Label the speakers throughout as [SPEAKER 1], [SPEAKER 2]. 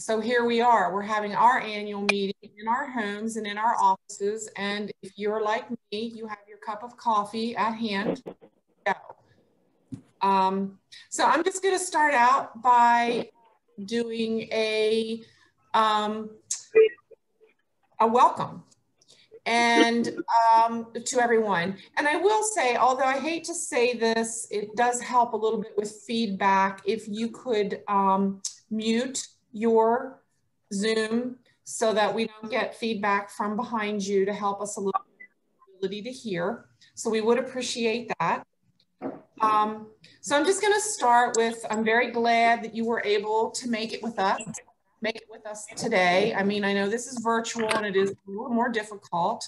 [SPEAKER 1] So here we are, we're having our annual meeting in our homes and in our offices. And if you're like me, you have your cup of coffee at hand. Go. So I'm just going to start out by doing a welcome and to everyone. And I will say, although I hate to say this, it does help a little bit with feedback if you could mute your Zoom so that we don't get feedback from behind you to help us a little bit ability to hear. So we would appreciate that. So I'm just going to start with, I'm very glad that you were able to make it with us today. I mean, I know this is virtual and it is a little more difficult.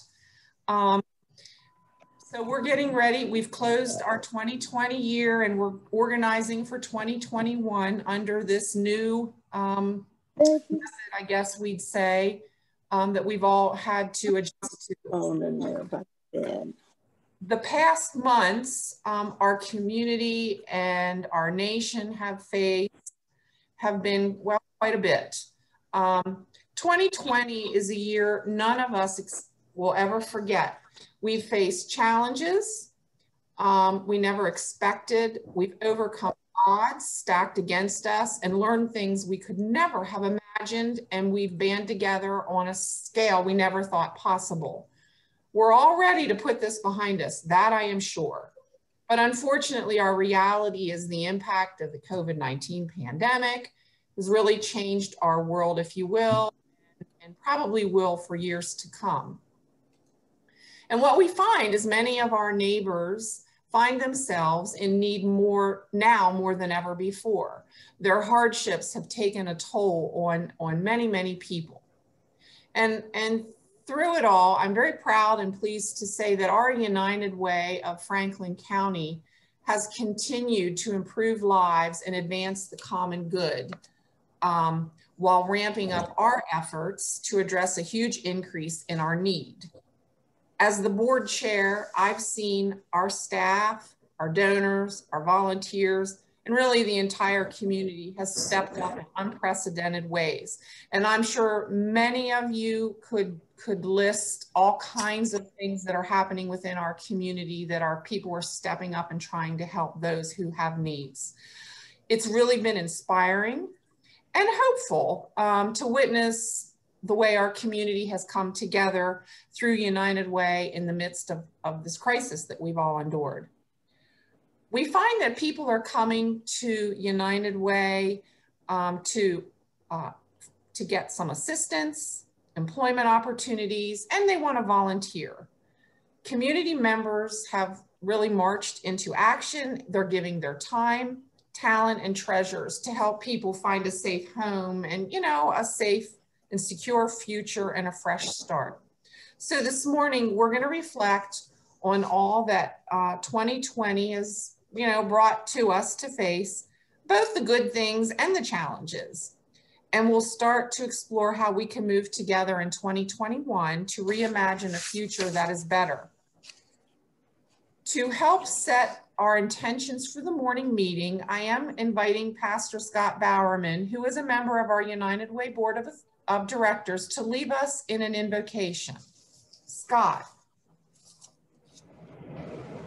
[SPEAKER 1] So we're getting ready. We've closed our 2020 year and we're organizing for 2021 under this new method, I guess we'd say, that we've all had to adjust to. The past months, our community and our nation have been, well, quite a bit. 2020 is a year none of us will ever forget. We've faced challenges we never expected. We've overcome odds stacked against us and learned things we could never have imagined, and we've band together on a scale we never thought possible. We're all ready to put this behind us, that I am sure. But unfortunately, our reality is the impact of the COVID-19 pandemic has really changed our world, if you will, and probably will for years to come. And what we find is many of our neighbors find themselves in need more than ever before. Their hardships have taken a toll on many, many people. And through it all, I'm very proud and pleased to say that our United Way of Franklin County has continued to improve lives and advance the common good while ramping up our efforts to address a huge increase in our need. As the board chair, I've seen our staff, our donors, our volunteers, and really the entire community has stepped up in unprecedented ways. And I'm sure many of you could list all kinds of things that are happening within our community that our people are stepping up and trying to help those who have needs. It's really been inspiring and hopeful to witness the way our community has come together through United Way in the midst of this crisis that we've all endured. We find that people are coming to United Way to get some assistance, employment opportunities, and they want to volunteer. Community members have really marched into action. They're giving their time, talent, and treasures to help people find a safe home and, you know, a safe and secure future and a fresh start. So this morning, we're going to reflect on all that 2020 has, you know, brought to us to face, both the good things and the challenges. And we'll start to explore how we can move together in 2021 to reimagine a future that is better. To help set our intentions for the morning meeting, I am inviting Pastor Scott Bowerman, who is a member of our United Way Board of Directors, to lead us in an invocation. Scott.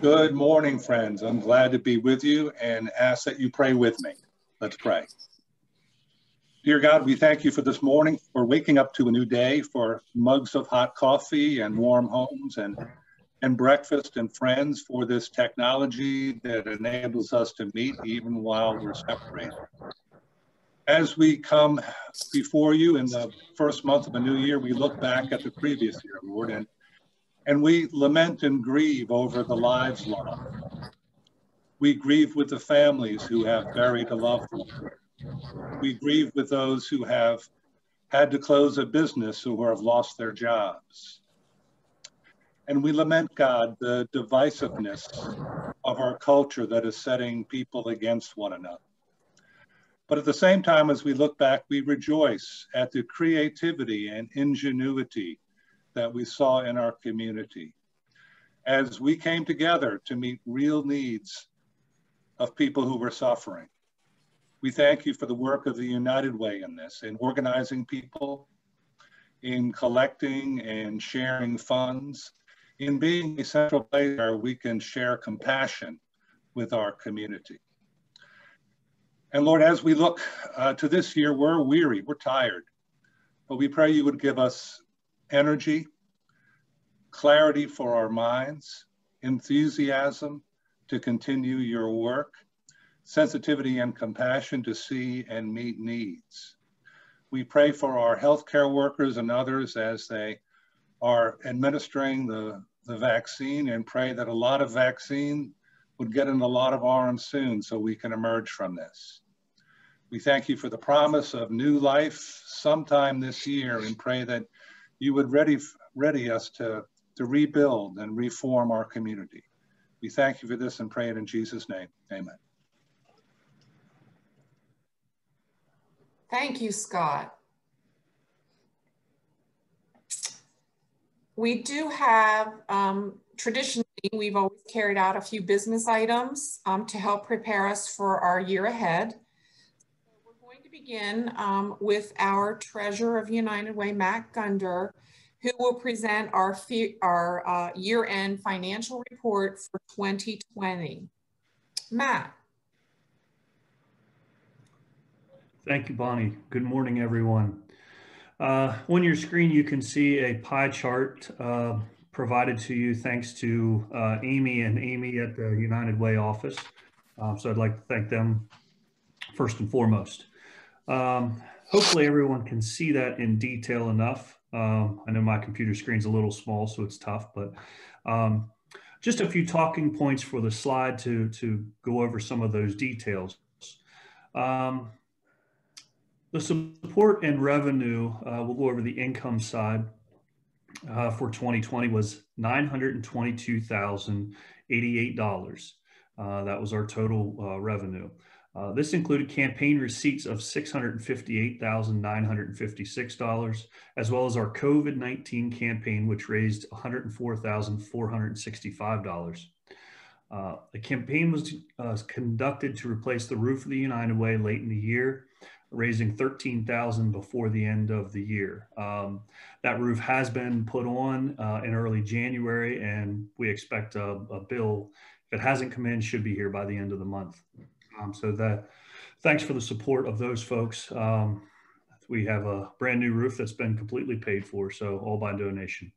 [SPEAKER 2] Good morning, friends. I'm glad to be with you and ask that you pray with me. Let's pray. Dear God, we thank you for this morning, for waking up to a new day, for mugs of hot coffee and warm homes and breakfast and friends, for this technology that enables us to meet even while we're separated. As we come before you in the first month of a new year, we look back at the previous year, Lord, and we lament and grieve over the lives lost. We grieve with the families who have buried a loved one. We grieve with those who have had to close a business or have lost their jobs. And we lament, God, the divisiveness of our culture that is setting people against one another. But at the same time, as we look back, we rejoice at the creativity and ingenuity that we saw in our community as we came together to meet real needs of people who were suffering. We thank you for the work of the United Way in this, in organizing people, in collecting and sharing funds, in being a central place where we can share compassion with our community. And Lord, as we look to this year, we're weary, we're tired, but we pray you would give us energy, clarity for our minds, enthusiasm to continue your work, sensitivity and compassion to see and meet needs. We pray for our healthcare workers and others as they are administering the vaccine, and pray that a lot of vaccine would get in a lot of arms soon so we can emerge from this. We thank you for the promise of new life sometime this year, and pray that you would ready us to rebuild and reform our community. We thank you for this and pray it in Jesus' name. Amen.
[SPEAKER 1] Thank you, Scott. We do have, traditionally, we've always carried out a few business items to help prepare us for our year ahead. So we're going to begin with our Treasurer of United Way, Matt Gunder, who will present our year-end financial report for 2020. Matt.
[SPEAKER 3] Thank you, Bonnie. Good morning, everyone. On your screen, you can see a pie chart provided to you thanks to Amy and Amy at the United Way office. So I'd like to thank them first and foremost. Hopefully everyone can see that in detail enough. I know my computer screen's a little small, so it's tough, but just a few talking points for the slide to go over some of those details. The support and revenue, we'll go over the income side for 2020 was $922,088. That was our total revenue. This included campaign receipts of $658,956, as well as our COVID-19 campaign, which raised $104,465. The campaign was conducted to replace the roof of the United Way late in the year, raising $13,000 before the end of the year. That roof has been put on in early January, and we expect a bill, if it hasn't come in, should be here by the end of the month. Thanks for the support of those folks. We have a brand new roof that's been completely paid for, so all by donation.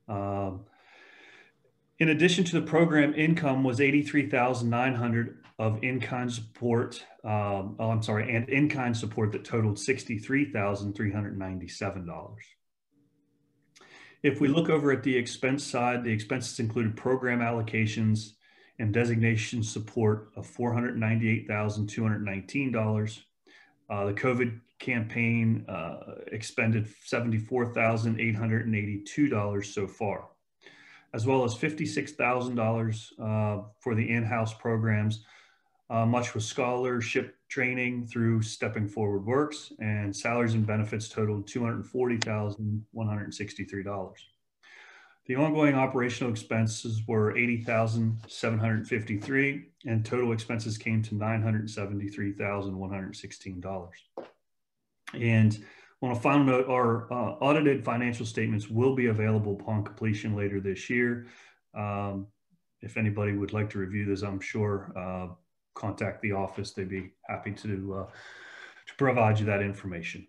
[SPEAKER 3] In addition to the program income was $83,900 of in-kind support, and in-kind support that totaled $63,397. If we look over at the expense side, the expenses included program allocations and designation support of $498,219. The COVID campaign expended $74,882 so far, as well as $56,000 for the in-house programs, much with scholarship training through Stepping Forward Works, and salaries and benefits totaled $240,163. The ongoing operational expenses were $80,753, and total expenses came to $973,116. And on a final note, our audited financial statements will be available upon completion later this year. If anybody would like to review this, I'm sure contact the office. They'd be happy to provide you that information.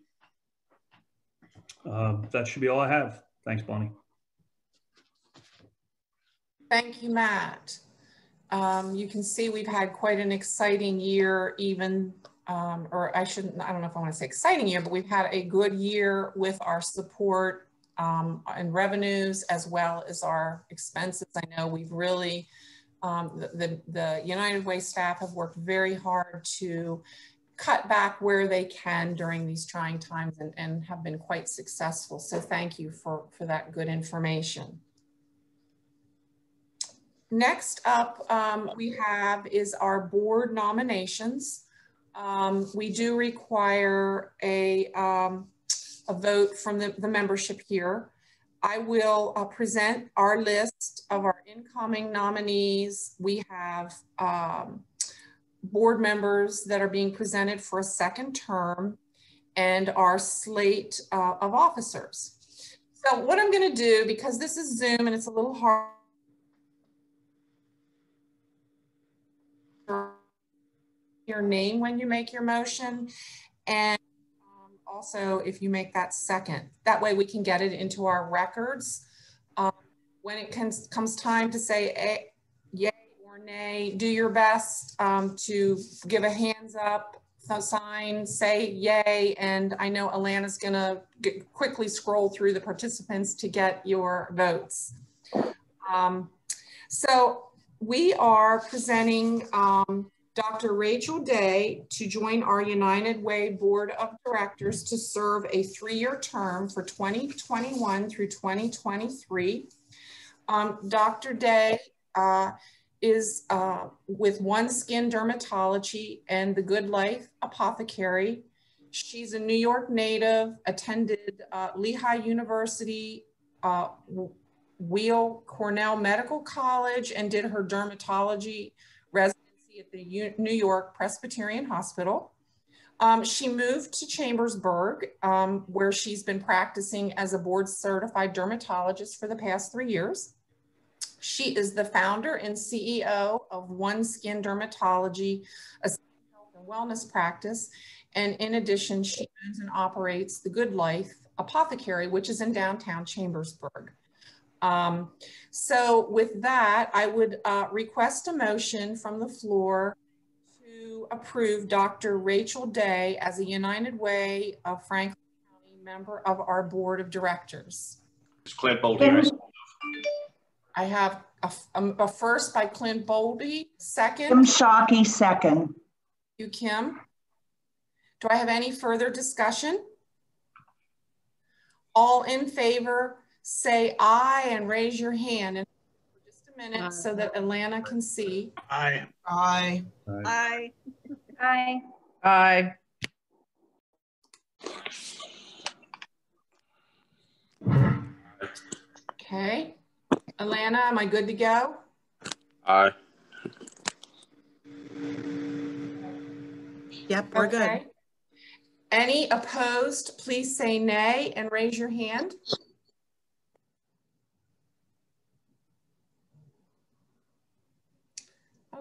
[SPEAKER 3] That should be all I have. Thanks, Bonnie.
[SPEAKER 1] Thank you, Matt. You can see we've had quite an exciting year, even, I don't know if I want to say exciting year, but we've had a good year with our support and revenues, as well as our expenses. I know we've really, the United Way staff have worked very hard to cut back where they can during these trying times, and have been quite successful. So thank you for that good information. Next up we have is our board nominations. We do require a vote from the membership here. I will present our list of our incoming nominees. We have board members that are being presented for a second term and our slate of officers. So what I'm going to do, because this is Zoom and it's a little hard, your name when you make your motion, and also if you make that second. That way we can get it into our records. When it comes time to say yay or nay, do your best to give a hands up sign, say yay, and I know Alana's gonna quickly scroll through the participants to get your votes. So we are presenting Dr. Rachel Day to join our United Way Board of Directors to serve a 3-year term for 2021 through 2023. Dr. Day is with One Skin Dermatology and the Good Life Apothecary. She's a New York native, attended Lehigh University, Weill Cornell Medical College, and did her dermatology residency at the New York Presbyterian Hospital. She moved to Chambersburg, where she's been practicing as a board certified dermatologist for the past 3 years. She is the founder and CEO of One Skin Dermatology, a health and wellness practice. And in addition, she owns and operates the Good Life Apothecary, which is in downtown Chambersburg. So with that, I would request a motion from the floor to approve Dr. Rachel Day as a United Way of Franklin County member of our board of directors.
[SPEAKER 4] It's Clint Boldy.
[SPEAKER 1] I have a first by Clint Boldy, second.
[SPEAKER 5] Kim Shockey, second.
[SPEAKER 1] You, Kim. Do I have any further discussion? All in favor, say aye and raise your hand. And for just a minute so that Alana can see.
[SPEAKER 4] Aye.
[SPEAKER 6] Aye.
[SPEAKER 7] Aye.
[SPEAKER 6] Aye.
[SPEAKER 7] Aye.
[SPEAKER 1] Okay. Alana, am I good to go?
[SPEAKER 4] Aye.
[SPEAKER 6] Yep, we're good.
[SPEAKER 1] Any opposed, please say nay and raise your hand.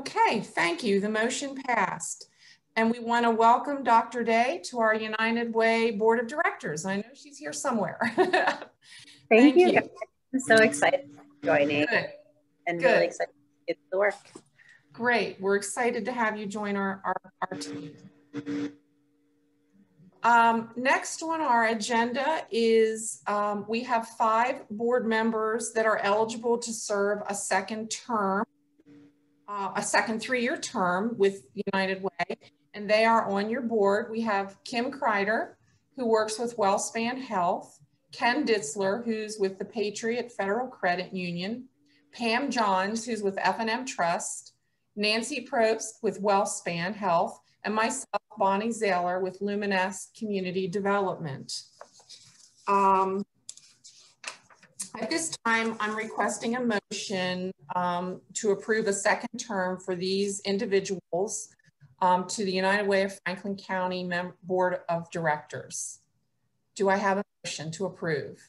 [SPEAKER 1] Okay, thank you. The motion passed. And we want to welcome Dr. Day to our United Way Board of Directors. I know she's here somewhere.
[SPEAKER 8] Thank you. I'm so excited to joining.
[SPEAKER 1] Good.
[SPEAKER 8] And
[SPEAKER 1] Good.
[SPEAKER 8] really excited to get to the work.
[SPEAKER 1] Great. We're excited to have you join our team. Next on our agenda is we have 5 board members that are eligible to serve a second term, a second 3-year term with United Way, and they are on your board. We have Kim Kreider, who works with WellSpan Health, Ken Ditzler, who's with the Patriot Federal Credit Union, Pam Johns, who's with F&M Trust, Nancy Probst with WellSpan Health, and myself, Bonnie Zahler, with Luminous Community Development. At this time, I'm requesting a motion to approve a second term for these individuals to the United Way of Franklin County Board of Directors. Do I have a motion to approve?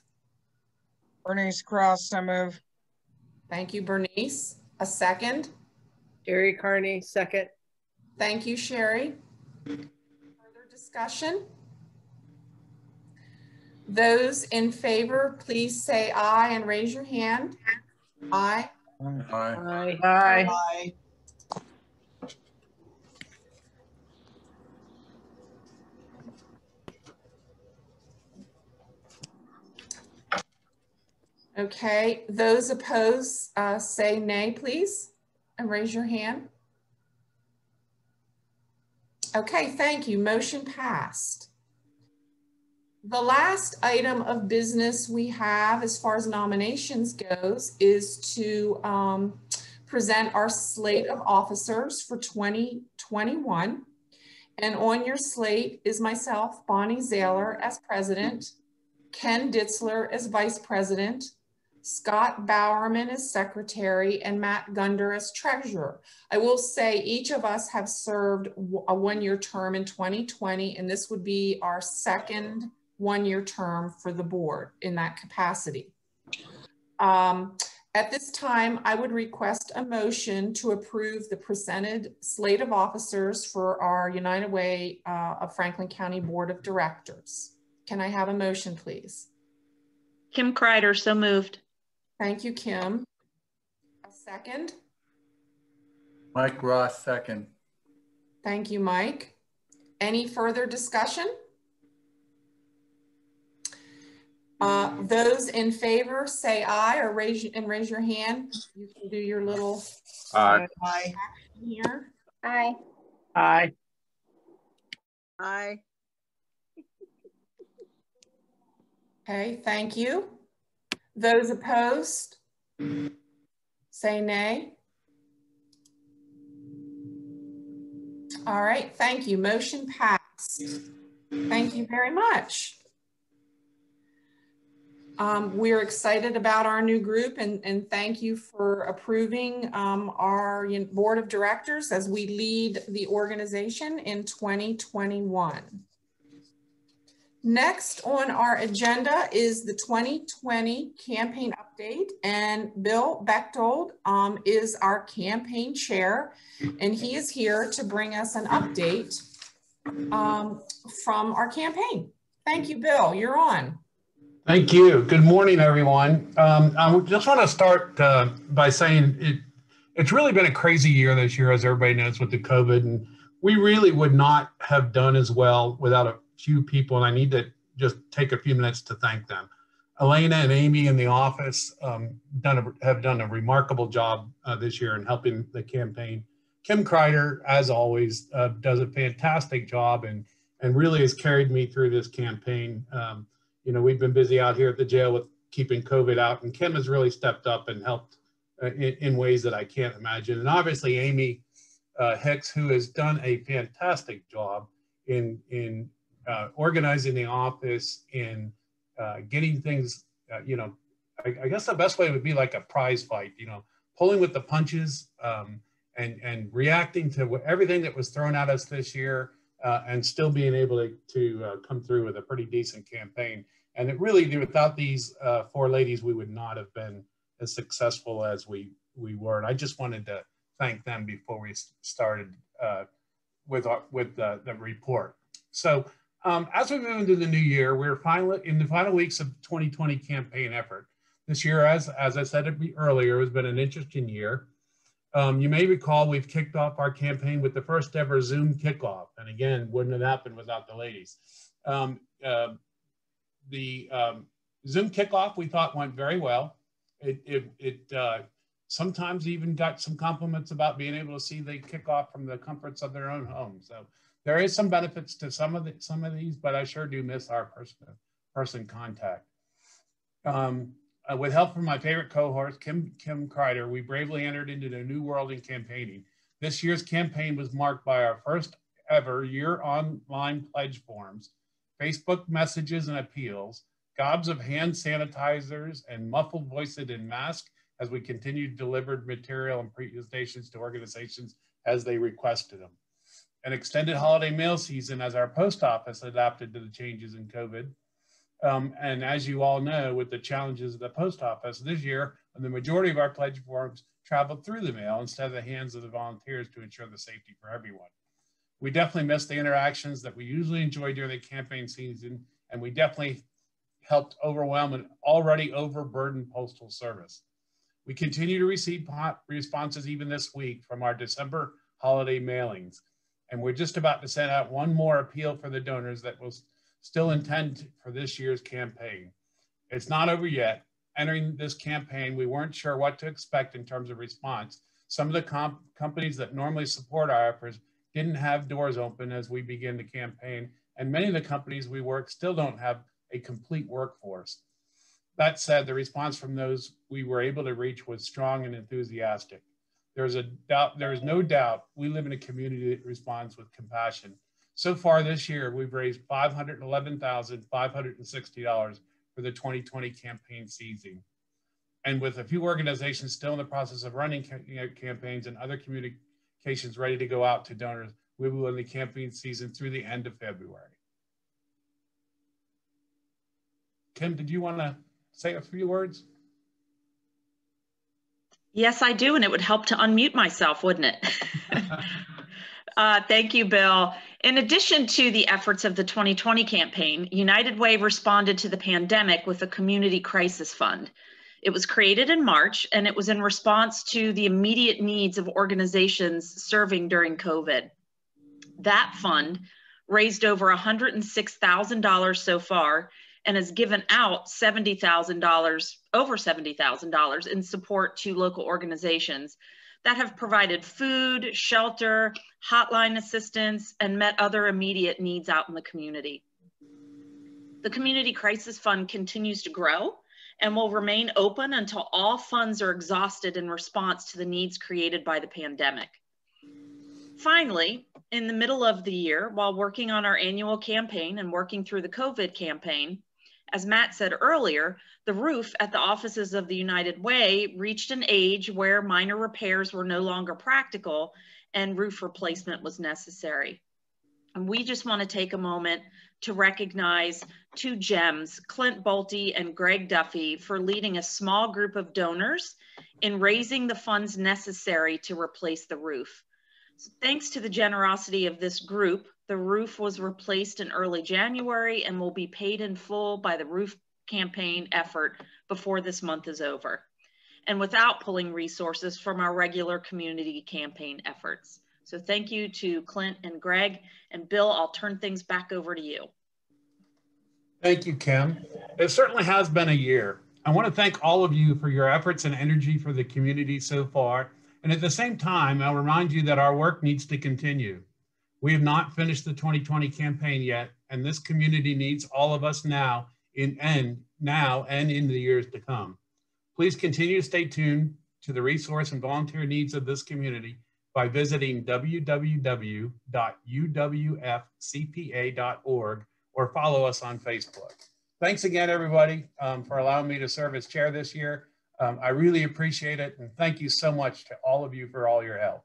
[SPEAKER 6] Bernice Cross, so move.
[SPEAKER 1] Thank you, Bernice. A second?
[SPEAKER 7] Sherry Carney, second.
[SPEAKER 1] Thank you, Sherry. Further discussion? Those in favor, please say aye and raise your hand. Aye.
[SPEAKER 4] Aye.
[SPEAKER 7] Aye.
[SPEAKER 6] Aye.
[SPEAKER 1] Okay, those opposed, say nay, please, and raise your hand. Okay, thank you. Motion passed. The last item of business we have as far as nominations goes is to present our slate of officers for 2021. And on your slate is myself, Bonnie Zahler, as president, Ken Ditzler as vice president, Scott Bowerman as secretary, and Matt Gunder as treasurer. I will say each of us have served a one-year term in 2020, and this would be our second one-year term for the board in that capacity. At this time, I would request a motion to approve the presented slate of officers for our United Way of Franklin County Board of Directors. Can I have a motion, please?
[SPEAKER 5] Kim Kreider, so moved.
[SPEAKER 1] Thank you, Kim. A second?
[SPEAKER 9] Mike Ross, second.
[SPEAKER 1] Thank you, Mike. Any further discussion? Those in favor say aye or raise your hand. You can do your little
[SPEAKER 4] Aye.
[SPEAKER 6] Aye.
[SPEAKER 1] action here.
[SPEAKER 8] Aye.
[SPEAKER 7] Aye.
[SPEAKER 6] Aye.
[SPEAKER 1] Okay, thank you. Those opposed say nay. All right, thank you. Motion passed. Thank you very much. We're excited about our new group and thank you for approving our board of directors as we lead the organization in 2021. Next on our agenda is the 2020 campaign update, and Bill Bechtold is our campaign chair, and he is here to bring us an update from our campaign. Thank you, Bill. You're on.
[SPEAKER 10] Thank you. Good morning, everyone. I just want to start by saying it's really been a crazy year this year, as everybody knows, with the COVID, and we really would not have done as well without a few people, and I need to just take a few minutes to thank them. Elena and Amy in the office have done a remarkable job this year in helping the campaign. Kim Kreider, as always, does a fantastic job and really has carried me through this campaign. You know, we've been busy out here at the jail with keeping COVID out, and Kim has really stepped up and helped in ways that I can't imagine. And obviously Amy Hicks, who has done a fantastic job in organizing the office, in getting things, you know, I guess the best way would be like a prize fight, you know, pulling with the punches and reacting to everything that was thrown at us this year. And still being able to come through with a pretty decent campaign. And it really, without these four ladies, we would not have been as successful as we were. And I just wanted to thank them before we started with the report. So as we move into the new year, we're finally in the final weeks of 2020 campaign effort. This year, as I said earlier, has been an interesting year. You may recall we've kicked off our campaign with the first ever Zoom kickoff. And again, wouldn't have happened without the ladies. The Zoom kickoff we thought went very well. It sometimes even got some compliments about being able to see the kickoff from the comforts of their own home. So there is some benefits to some of these, but I sure do miss our person contact. With help from my favorite cohort, Kim Kreider, we bravely entered into a new world in campaigning. This year's campaign was marked by our first ever year online pledge forms, Facebook messages and appeals, gobs of hand sanitizers and muffled voices in masks as we continued delivered material and presentations to organizations as they requested them. An extended holiday mail season as our post office adapted to the changes in COVID. And as you all know, with the challenges of the post office this year, the majority of our pledge forms traveled through the mail instead of the hands of the volunteers to ensure the safety for everyone. We definitely missed the interactions that we usually enjoy during the campaign season, and we definitely helped overwhelm an already overburdened postal service. We continue to receive responses even this week from our December holiday mailings, and we're just about to send out one more appeal for the donors that will still intend for this year's campaign. It's not over yet. Entering this campaign, we weren't sure what to expect in terms of response. Some of the companies that normally support our efforts didn't have doors open as we begin the campaign, and many of the companies we work still don't have a complete workforce. That said, the response from those we were able to reach was strong and enthusiastic. There is no doubt we live in a community that responds with compassion. So far this year, we've raised $511,560 for the 2020 campaign season. And with a few organizations still in the process of running campaigns and other communications ready to go out to donors, we will end the campaign season through the end of February. Kim, did you want to say a few words?
[SPEAKER 5] Yes, I do, and it would help to unmute myself, wouldn't it? Thank you, Bill. In addition to the efforts of the 2020 campaign, United Way responded to the pandemic with a community crisis fund. It was created in March, and it was in response to the immediate needs of organizations serving during COVID. That fund raised over $106,000 so far and has given out $70,000, over $70,000 in support to local organizations that have provided food, shelter, hotline assistance, and met other immediate needs out in the community. The Community Crisis Fund continues to grow and will remain open until all funds are exhausted in response to the needs created by the pandemic. Finally, in the middle of the year, while working on our annual campaign and working through the COVID campaign, as Matt said earlier, the roof at the offices of the United Way reached an age where minor repairs were no longer practical and roof replacement was necessary. And we just want to take a moment to recognize two gems, Clint Bolte and Greg Duffy, for leading a small group of donors in raising the funds necessary to replace the roof. So thanks to the generosity of this group, the roof was replaced in early January and will be paid in full by the roof campaign effort before this month is over, and without pulling resources from our regular community campaign efforts. So thank you to Clint and Greg, and Bill, I'll turn things back over to you.
[SPEAKER 10] Thank you, Kim. It certainly has been a year. I want to thank all of you for your efforts and energy for the community so far. And at the same time, I'll remind you that our work needs to continue. We have not finished the 2020 campaign yet, and this community needs all of us now and in the years to come. Please continue to stay tuned to the resource and volunteer needs of this community by visiting www.uwfcpa.org or follow us on Facebook. Thanks again, everybody, for allowing me to serve as chair this year. I really appreciate it, and thank you so much to all of you for all your help.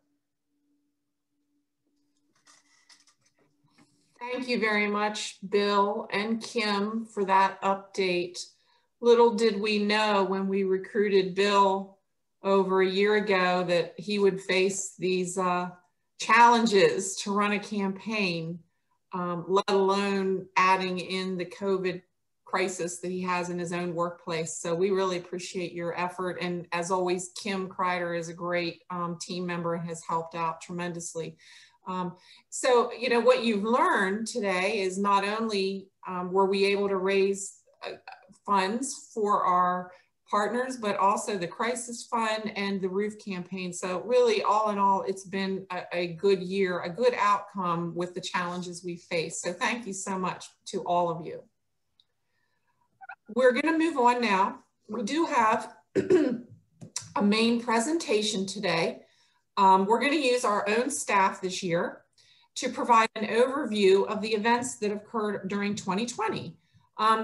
[SPEAKER 1] Thank you very much, Bill and Kim, for that update. Little did we know when we recruited Bill over a year ago that he would face these challenges to run a campaign, let alone adding in the COVID crisis that he has in his own workplace. So we really appreciate your effort. And as always, Kim Kreider is a great team member and has helped out tremendously. So, you know, what you've learned today is not only were we able to raise funds for our partners, but also the crisis fund and the roof campaign. So really, all in all, it's been a good year, a good outcome with the challenges we face. So thank you so much to all of you. We're going to move on now. We do have a main presentation today. We're going to use our own staff this year to provide an overview of the events that occurred during 2020.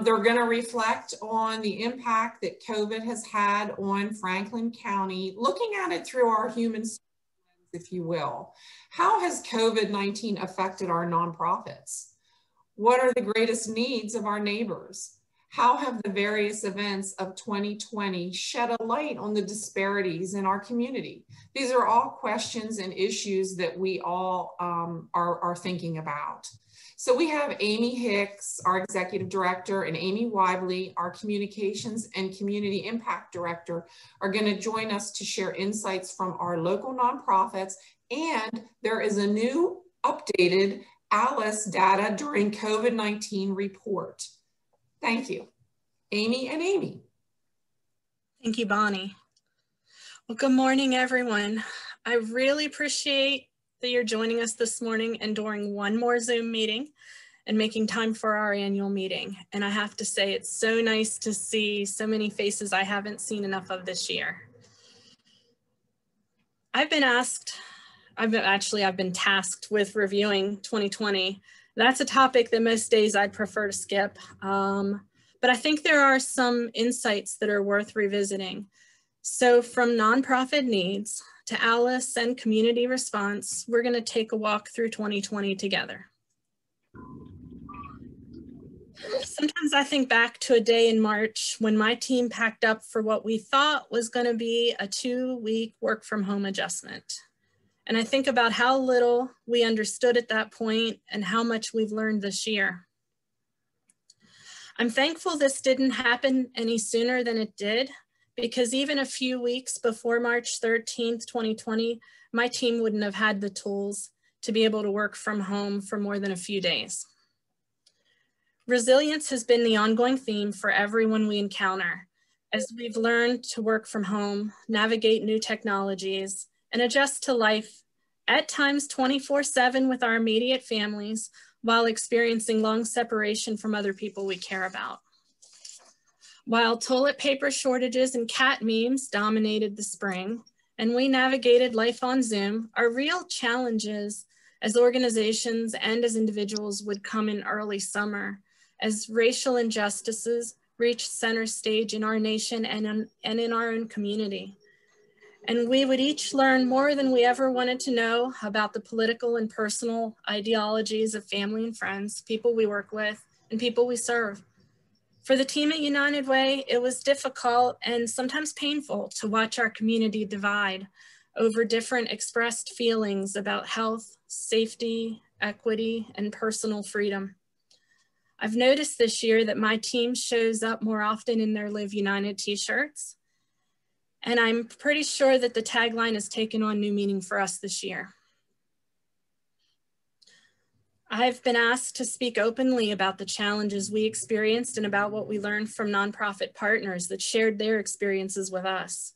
[SPEAKER 1] They're going to reflect on the impact that COVID has had on Franklin County, looking at it through our human lens, if you will. How has COVID-19 affected our nonprofits? What are the greatest needs of our neighbors? How have the various events of 2020 shed a light on the disparities in our community? These are all questions and issues that we all are thinking about. So we have Amy Hicks, our Executive Director, and Amy Wively, our Communications and Community Impact Director, are going to join us to share insights from our local nonprofits. And there is a new updated ALICE data during COVID-19 report. Thank you. Amy and Amy.
[SPEAKER 11] Thank you, Bonnie. Well, good morning, everyone. I really appreciate that you're joining us this morning and during one more Zoom meeting and making time for our annual meeting. And I have to say, it's so nice to see so many faces I haven't seen enough of this year. I've been tasked with reviewing 2020. That's a topic that most days I'd prefer to skip. but I think there are some insights that are worth revisiting. So from nonprofit needs to Alice and community response, we're going to take a walk through 2020 together. Sometimes I think back to a day in March when my team packed up for what we thought was going to be a 2-week work from home adjustment. And I think about how little we understood at that point and how much we've learned this year. I'm thankful this didn't happen any sooner than it did, because even a few weeks before March 13th, 2020, my team wouldn't have had the tools to be able to work from home for more than a few days. Resilience has been the ongoing theme for everyone we encounter, as we've learned to work from home, navigate new technologies, and adjust to life, at times 24/7 with our immediate families, while experiencing long separation from other people we care about. While toilet paper shortages and cat memes dominated the spring, and we navigated life on Zoom, our real challenges as organizations and as individuals would come in early summer, as racial injustices reached center stage in our nation and in our own community. And we would each learn more than we ever wanted to know about the political and personal ideologies of family and friends, people we work with, and people we serve. For the team at United Way, it was difficult and sometimes painful to watch our community divide over different expressed feelings about health, safety, equity, and personal freedom. I've noticed this year that my team shows up more often in their Live United t-shirts, and I'm pretty sure that the tagline has taken on new meaning for us this year. I've been asked to speak openly about the challenges we experienced and about what we learned from nonprofit partners that shared their experiences with us.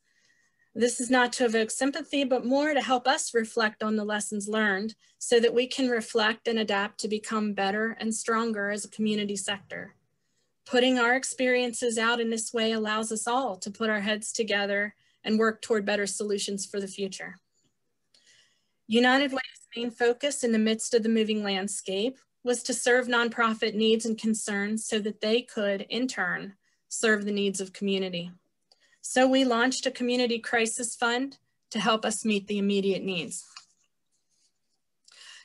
[SPEAKER 11] This is not to evoke sympathy, but more to help us reflect on the lessons learned so that we can reflect and adapt to become better and stronger as a community sector. Putting our experiences out in this way allows us all to put our heads together and work toward better solutions for the future. United Way's main focus in the midst of the moving landscape was to serve nonprofit needs and concerns so that they could, in turn, serve the needs of community. So we launched a community crisis fund to help us meet the immediate needs.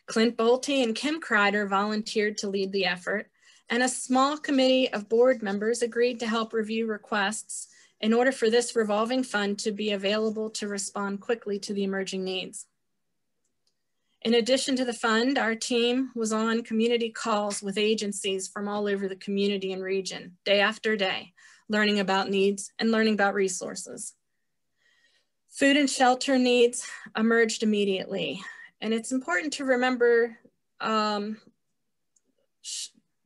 [SPEAKER 11] Clint Bolte and Kim Kreider volunteered to lead the effort, and a small committee of board members agreed to help review requests in order for this revolving fund to be available to respond quickly to the emerging needs. In addition to the fund, our team was on community calls with agencies from all over the community and region, day after day, learning about needs and learning about resources. Food and shelter needs emerged immediately. And it's important to remember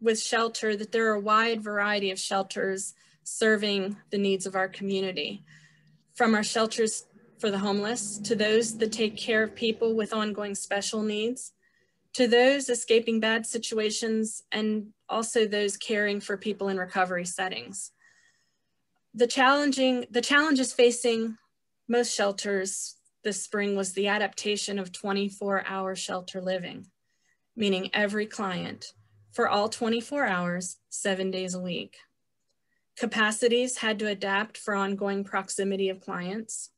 [SPEAKER 11] with shelter that there are a wide variety of shelters serving the needs of our community. From our shelters for the homeless, to those that take care of people with ongoing special needs, to those escaping bad situations, and also those caring for people in recovery settings. The challenges facing most shelters this spring was the adaptation of 24-hour shelter living, meaning every client for all 24 hours, 7 days a week. Capacities had to adapt for ongoing proximity of clients.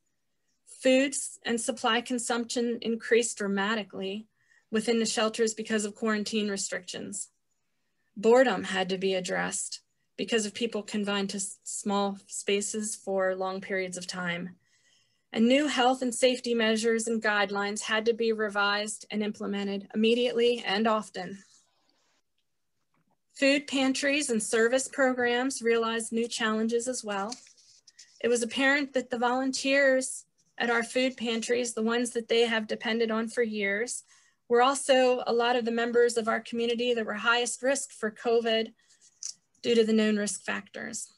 [SPEAKER 11] Foods and supply consumption increased dramatically within the shelters because of quarantine restrictions. Boredom had to be addressed because of people confined to small spaces for long periods of time. And new health and safety measures and guidelines had to be revised and implemented immediately and often. Food pantries and service programs realized new challenges as well. It was apparent that the volunteers at our food pantries, the ones that they have depended on for years, were also a lot of the members of our community that were highest risk for COVID due to the known risk factors.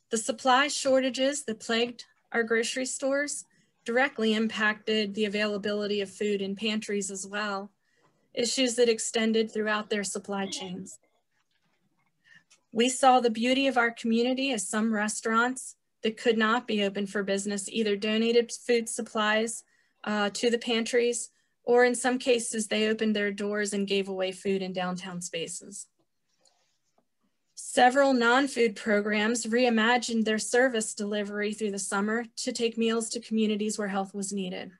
[SPEAKER 11] The supply shortages that plagued our grocery stores directly impacted the availability of food in pantries as well, issues that extended throughout their supply chains. We saw the beauty of our community as some restaurants that could not be open for business either donated food supplies to the pantries, or in some cases, they opened their doors and gave away food in downtown spaces. Several non-food programs reimagined their service delivery through the summer to take meals to communities where health was needed.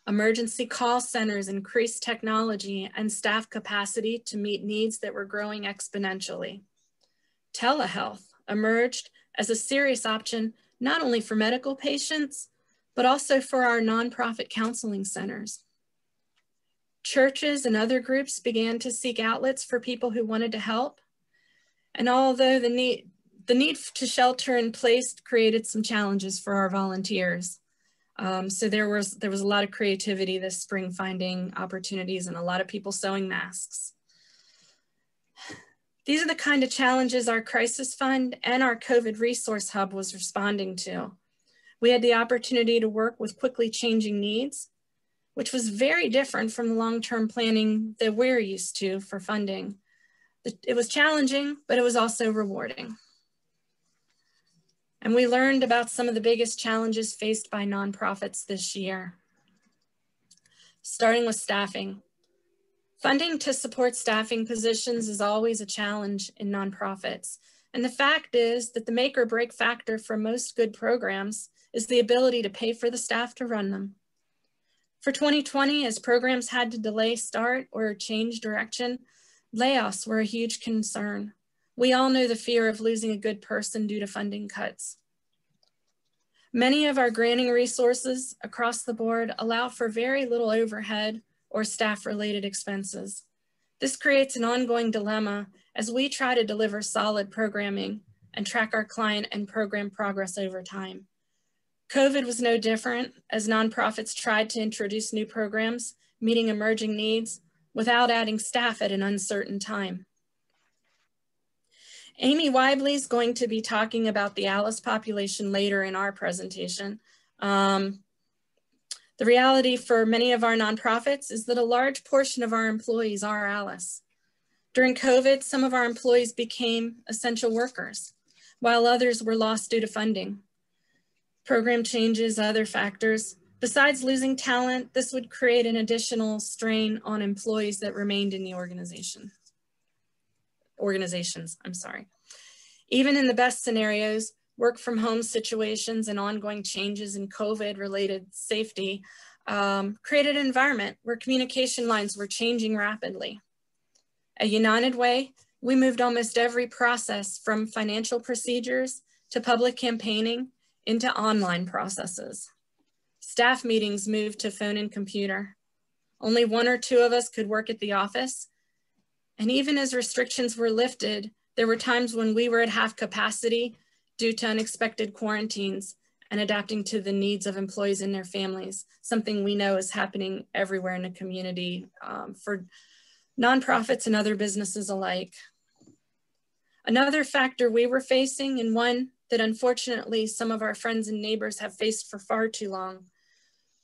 [SPEAKER 11] Emergency call centers increased technology and staff capacity to meet needs that were growing exponentially. Telehealth emerged as a serious option, not only for medical patients, but also for our nonprofit counseling centers. Churches and other groups began to seek outlets for people who wanted to help. And although the need to shelter in place created some challenges for our volunteers. So there was a lot of creativity this spring, finding opportunities and a lot of people sewing masks. These are the kind of challenges our crisis fund and our COVID resource hub was responding to. We had the opportunity to work with quickly changing needs, which was very different from the long-term planning that we're used to for funding. It was challenging, but it was also rewarding. And we learned about some of the biggest challenges faced by nonprofits this year. Starting with staffing. Funding to support staffing positions is always a challenge in nonprofits. And the fact is that the make or break factor for most good programs is the ability to pay for the staff to run them. For 2020, as programs had to delay start or change direction, layoffs were a huge concern. We all know the fear of losing a good person due to funding cuts. Many of our granting resources across the board allow for very little overhead or staff-related expenses. This creates an ongoing dilemma as we try to deliver solid programming and track our client and program progress over time. COVID was no different as nonprofits tried to introduce new programs, meeting emerging needs without adding staff at an uncertain time. Amy Weibly is going to be talking about the ALICE population later in our presentation. The reality for many of our nonprofits is that a large portion of our employees are ALICE. During COVID, some of our employees became essential workers, while others were lost due to funding. Program changes, other factors. Besides losing talent, this would create an additional strain on employees that remained in the organizations. Even in the best scenarios, work from home situations and ongoing changes in COVID-related safety created an environment where communication lines were changing rapidly. At United Way, we moved almost every process from financial procedures to public campaigning into online processes. Staff meetings moved to phone and computer. Only one or two of us could work at the office. And even as restrictions were lifted, there were times when we were at half capacity due to unexpected quarantines and adapting to the needs of employees and their families, something we know is happening everywhere in the community for nonprofits and other businesses alike. Another factor we were facing, and one that unfortunately some of our friends and neighbors have faced for far too long,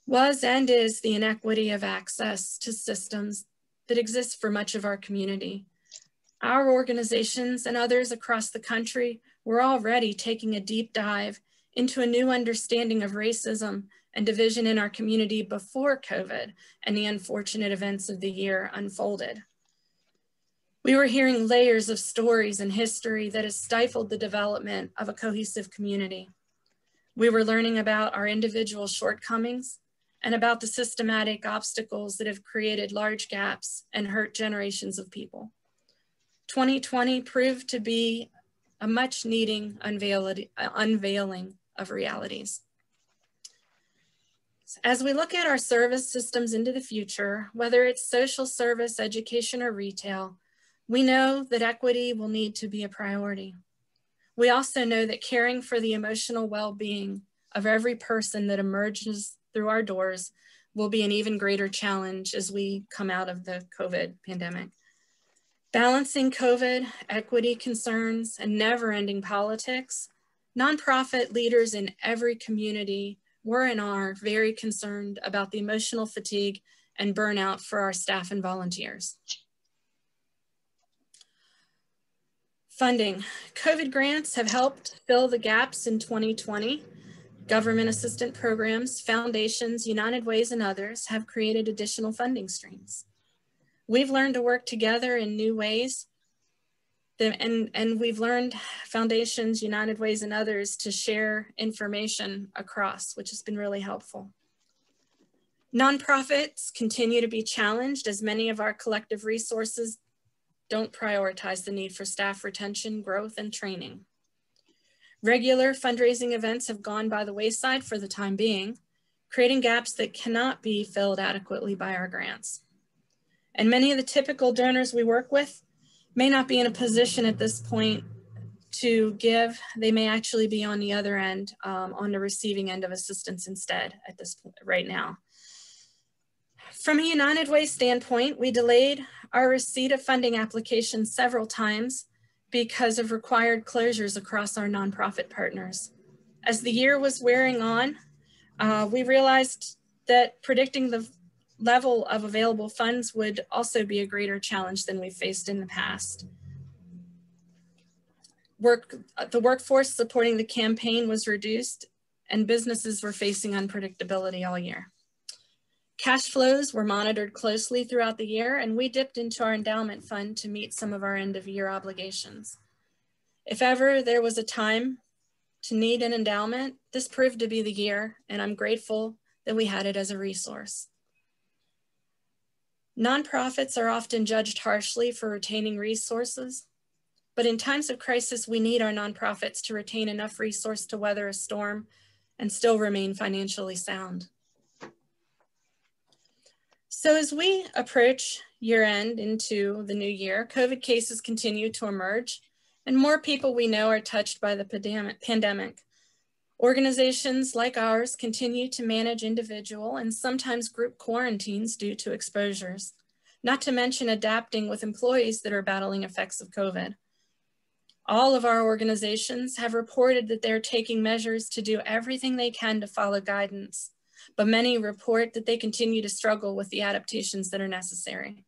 [SPEAKER 11] was and is the inequity of access to systems that exist for much of our community. Our organizations and others across the country were already taking a deep dive into a new understanding of racism and division in our community before COVID and the unfortunate events of the year unfolded. We were hearing layers of stories and history that has stifled the development of a cohesive community. We were learning about our individual shortcomings and about the systematic obstacles that have created large gaps and hurt generations of people. 2020 proved to be a much needing unveiling of realities. As we look at our service systems into the future, whether it's social service, education, or retail, we know that equity will need to be a priority. We also know that caring for the emotional well-being of every person that emerges through our doors will be an even greater challenge as we come out of the COVID pandemic. Balancing COVID, equity concerns, and never-ending politics, nonprofit leaders in every community were and are very concerned about the emotional fatigue and burnout for our staff and volunteers. Funding. COVID grants have helped fill the gaps in 2020. Government assistance programs, foundations, United Ways, and others have created additional funding streams. We've learned to work together in new ways And we've learned foundations, United Ways, and others to share information across, which has been really helpful. Nonprofits continue to be challenged as many of our collective resources don't prioritize the need for staff retention, growth, and training. Regular fundraising events have gone by the wayside for the time being, creating gaps that cannot be filled adequately by our grants. And many of the typical donors we work with may not be in a position at this point to give. They may actually be on the other end, on the receiving end of assistance instead at this point right now. From a United Way standpoint, we delayed our receipt of funding applications several times because of required closures across our nonprofit partners. As the year was wearing on, we realized that predicting the level of available funds would also be a greater challenge than we've faced in the past. The workforce supporting the campaign was reduced and businesses were facing unpredictability all year. Cash flows were monitored closely throughout the year, and we dipped into our endowment fund to meet some of our end of year obligations. If ever there was a time to need an endowment, this proved to be the year, and I'm grateful that we had it as a resource. Nonprofits are often judged harshly for retaining resources, but in times of crisis, we need our nonprofits to retain enough resource to weather a storm and still remain financially sound. So as we approach year end into the new year, COVID cases continue to emerge and more people we know are touched by the pandemic. Organizations like ours continue to manage individual and sometimes group quarantines due to exposures, not to mention adapting with employees that are battling effects of COVID. All of our organizations have reported that they're taking measures to do everything they can to follow guidance, but many report that they continue to struggle with the adaptations that are necessary.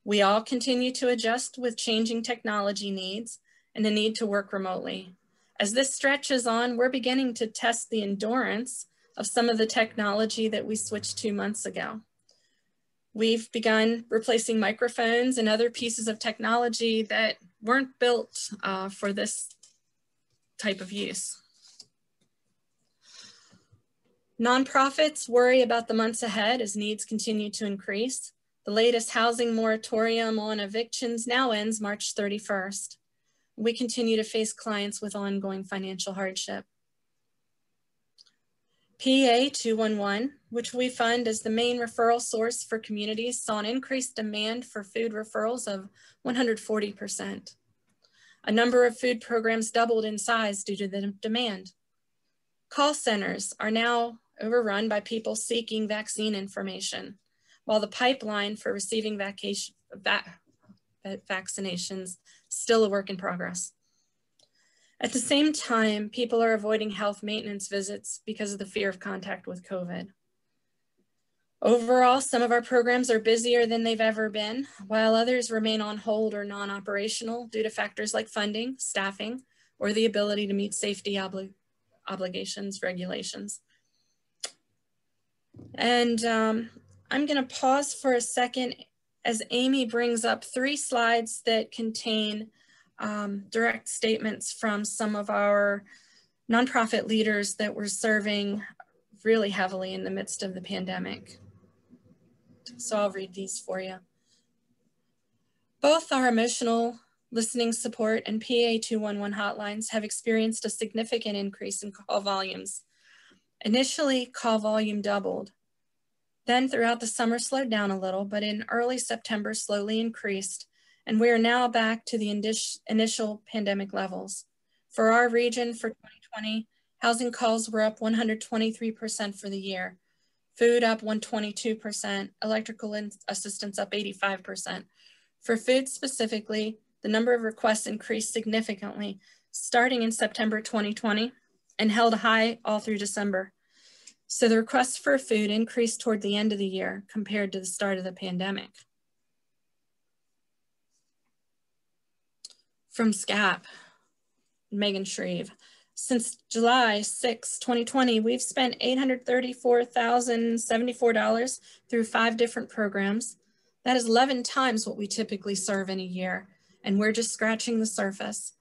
[SPEAKER 11] We all continue to adjust with changing technology needs and the need to work remotely. As this stretches on, we're beginning to test the endurance of some of the technology that we switched to months ago. We've begun replacing microphones and other pieces of technology that weren't built for this type of use. Nonprofits worry about the months ahead as needs continue to increase. The latest housing moratorium on evictions now ends March 31st. We continue to face clients with ongoing financial hardship. PA 211, which we fund as the main referral source for communities, saw an increased demand for food referrals of 140%. A number of food programs doubled in size due to the demand. Call centers are now overrun by people seeking vaccine information, while the pipeline for receiving vaccinations still a work in progress. At the same time, people are avoiding health maintenance visits because of the fear of contact with COVID. Overall, some of our programs are busier than they've ever been, while others remain on hold or non-operational due to factors like funding, staffing, or the ability to meet safety obligations, regulations. And I'm gonna pause for a second as Amy brings up 3 slides that contain direct statements from some of our nonprofit leaders that were serving really heavily in the midst of the pandemic. So I'll read these for you. Both our emotional listening support and PA 211 hotlines have experienced a significant increase in call volumes. Initially, call volume doubled. Then throughout the summer slowed down a little, but in early September slowly increased, and we are now back to the initial pandemic levels. For our region for 2020, housing calls were up 123% for the year, food up 122%, electrical assistance up 85%. For food specifically, the number of requests increased significantly starting in September 2020 and held high all through December. So the requests for food increased toward the end of the year compared to the start of the pandemic. From SCAP, Megan Shreve. Since July 6, 2020, we've spent $834,074 through 5 different programs. That is 11 times what we typically serve in a year. and we're just scratching the surface.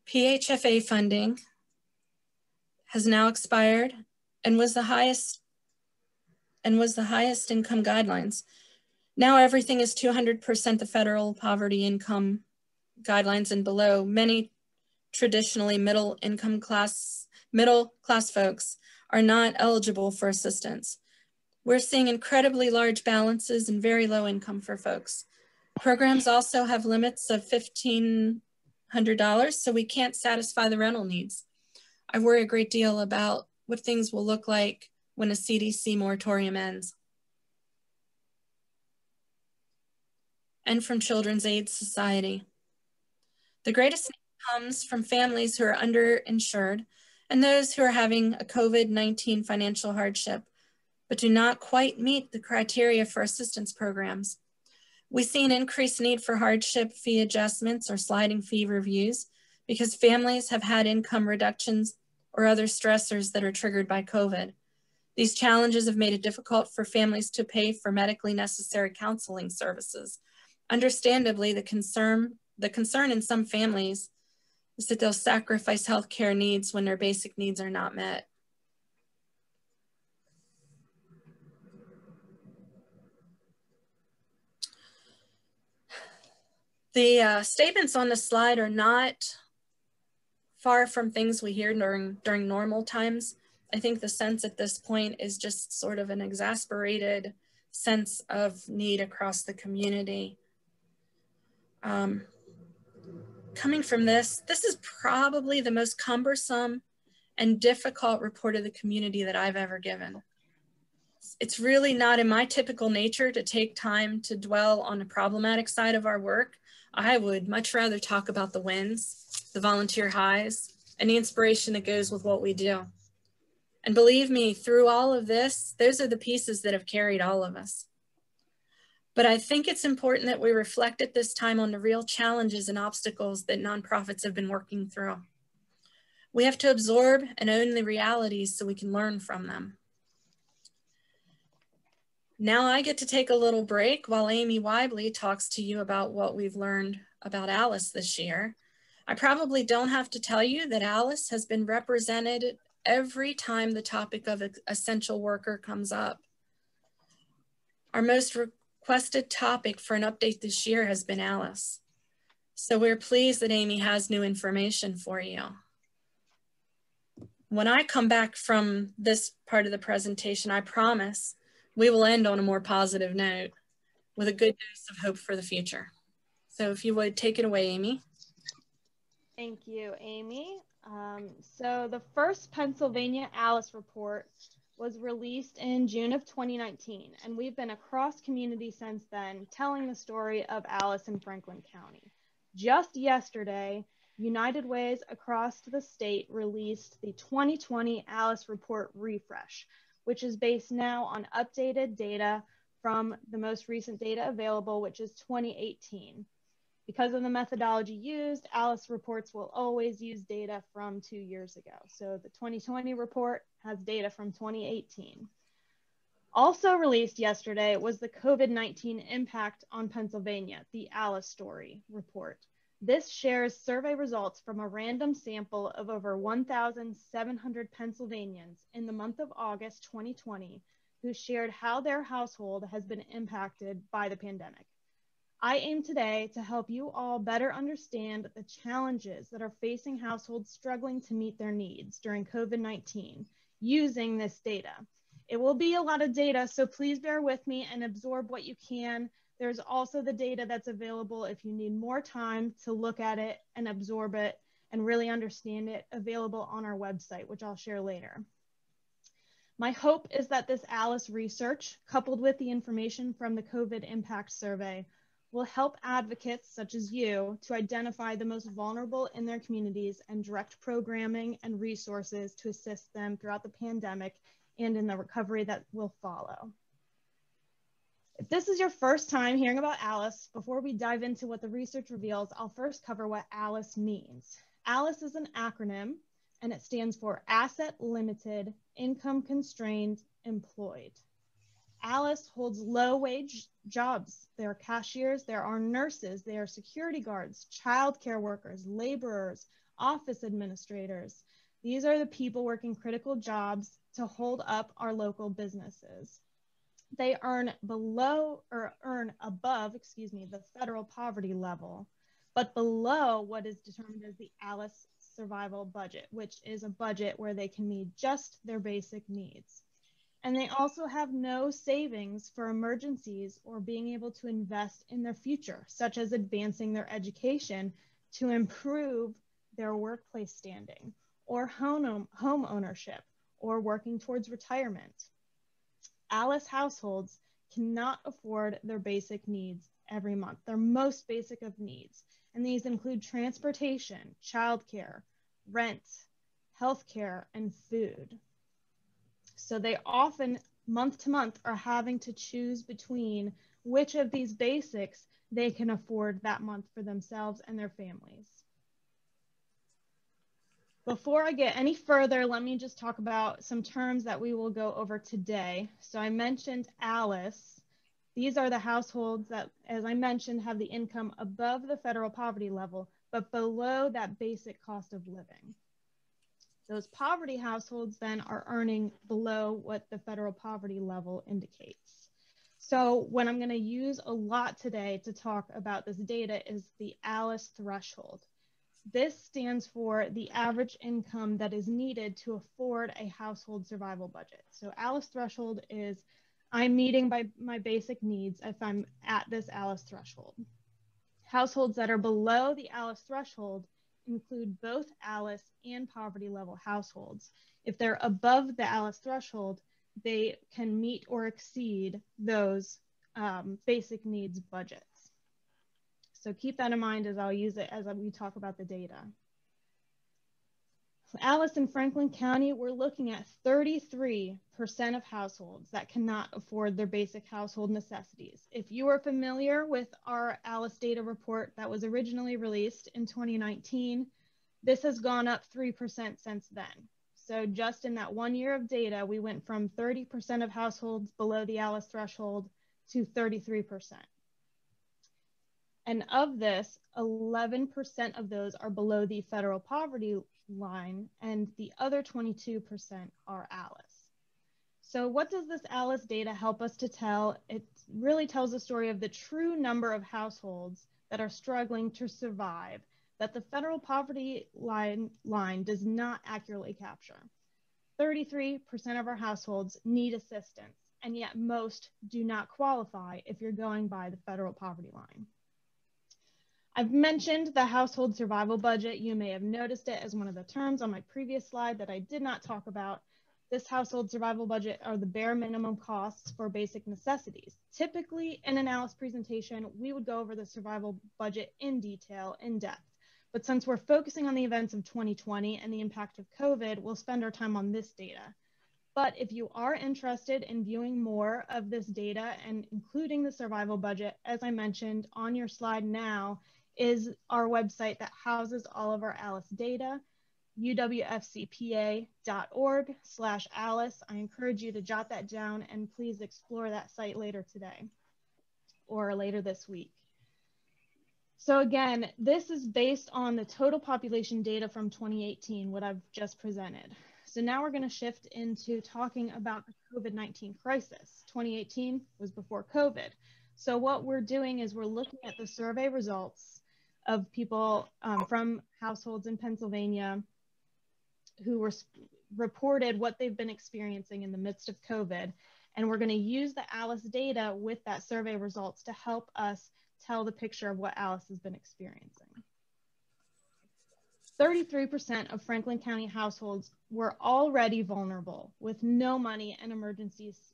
[SPEAKER 11] PHFA funding has now expired and was the highest income guidelines. Now everything is 200% the federal poverty income guidelines and below. Many traditionally middle class folks are not eligible for assistance. We're seeing incredibly large balances and very low income for folks. Programs also have limits of $1,500, so we can't satisfy the rental needs. I worry a great deal about what things will look like when a CDC moratorium ends. And from Children's Aid Society. The greatest need comes from families who are underinsured and those who are having a COVID-19 financial hardship, but do not quite meet the criteria for assistance programs. We see an increased need for hardship fee adjustments or sliding fee reviews because families have had income reductions or other stressors that are triggered by COVID. These challenges have made it difficult for families to pay for medically necessary counseling services. Understandably, the concern in some families is that they'll sacrifice healthcare needs when their basic needs are not met. The statements on the slide are not far from things we hear during normal times. I think the sense at this point is just sort of an exasperated sense of need across the community. Coming from this is probably the most cumbersome and difficult report of the community that I've ever given. It's really not in my typical nature to take time to dwell on the problematic side of our work. I would much rather talk about the wins, the volunteer highs, and the inspiration that goes with what we do. And believe me, through all of this, those are the pieces that have carried all of us. But I think it's important that we reflect at this time on the real challenges and obstacles that nonprofits have been working through. We have to absorb and own the realities so we can learn from them. Now I get to take a little break while Amy Weibly talks to you about what we've learned about ALICE this year. I probably don't have to tell you that ALICE has been represented every time the topic of essential worker comes up. Our most requested topic for an update this year has been ALICE. So we're pleased that Amy has new information for you. When I come back from this part of the presentation, I promise we will end on a more positive note with a good dose of hope for the future. So if you would take it away, Amy.
[SPEAKER 12] Thank you, Amy. So the first Pennsylvania ALICE report was released in June of 2019, and we've been across community since then telling the story of ALICE in Franklin County. Just yesterday, United Ways across the state released the 2020 ALICE report refresh, which is based now on updated data from the most recent data available, which is 2018. Because of the methodology used, ALICE reports will always use data from 2 years ago. So the 2020 report has data from 2018. Also released yesterday was the COVID-19 impact on Pennsylvania, the ALICE story report. This shares survey results from a random sample of over 1,700 Pennsylvanians in the month of August 2020 who shared how their household has been impacted by the pandemic. I aim today to help you all better understand the challenges that are facing households struggling to meet their needs during COVID-19 using this data. It will be a lot of data, so please bear with me and absorb what you can. There's also the data that's available if you need more time to look at it and absorb it and really understand it, available on our website, which I'll share later. My hope is that this ALICE research, coupled with the information from the COVID impact survey, will help advocates such as you to identify the most vulnerable in their communities and direct programming and resources to assist them throughout the pandemic and in the recovery that will follow. If this is your first time hearing about ALICE, before we dive into what the research reveals, I'll first cover what ALICE means. ALICE is an acronym, and it stands for Asset Limited, Income Constrained, Employed. Alice holds low-wage jobs. There are cashiers, there are nurses, there are security guards, childcare workers, laborers, office administrators. These are the people working critical jobs to hold up our local businesses. They earn above, the federal poverty level, but below what is determined as the Alice survival budget, which is a budget where they can meet just their basic needs. And they also have no savings for emergencies or being able to invest in their future, such as advancing their education to improve their workplace standing, or home ownership, or working towards retirement. Alice households cannot afford their basic needs every month, their most basic of needs. And these include transportation, childcare, rent, healthcare, and food. So they often, month to month, are having to choose between which of these basics they can afford that month for themselves and their families. Before I get any further, let me just talk about some terms that we will go over today. So I mentioned Alice. These are the households that, as I mentioned, have the income above the federal poverty level, but below that basic cost of living. Those poverty households then are earning below what the federal poverty level indicates. So what I'm going to use a lot today to talk about this data is the Alice threshold. This stands for the average income that is needed to afford a household survival budget. So Alice threshold is I'm meeting my basic needs if I'm at this Alice threshold. Households that are below the Alice threshold include both Alice and poverty level households. If they're above the Alice threshold, they can meet or exceed those basic needs budgets. So keep that in mind as I'll use it as we talk about the data. So Alice and Franklin County, we're looking at 33% of households that cannot afford their basic household necessities. If you are familiar with our Alice data report that was originally released in 2019, this has gone up 3% since then. So just in that 1 year of data, we went from 30% of households below the Alice threshold to 33%. And of this, 11% of those are below the federal poverty line, and the other 22% are Alice. So what does this Alice data help us to tell? It really tells the story of the true number of households that are struggling to survive that the federal poverty line does not accurately capture. 33% of our households need assistance, and yet most do not qualify if you're going by the federal poverty line. I've mentioned the household survival budget. You may have noticed it as one of the terms on my previous slide that I did not talk about. This household survival budget are the bare minimum costs for basic necessities. Typically, in an Alice presentation, we would go over the survival budget in detail, in depth. But since we're focusing on the events of 2020 and the impact of COVID, we'll spend our time on this data. But if you are interested in viewing more of this data and including the survival budget, as I mentioned on your slide now, is our website that houses all of our Alice data, uwfcpa.org/Alice. I encourage you to jot that down and please explore that site later today or later this week. So again, this is based on the total population data from 2018, what I've just presented. So now we're going to shift into talking about the COVID-19 crisis. 2018 was before COVID. So what we're doing is we're looking at the survey results of people from households in Pennsylvania who were reported what they've been experiencing in the midst of COVID. And we're going to use the Alice data with that survey results to help us tell the picture of what Alice has been experiencing. 33% of Franklin County households were already vulnerable with no money and emergencies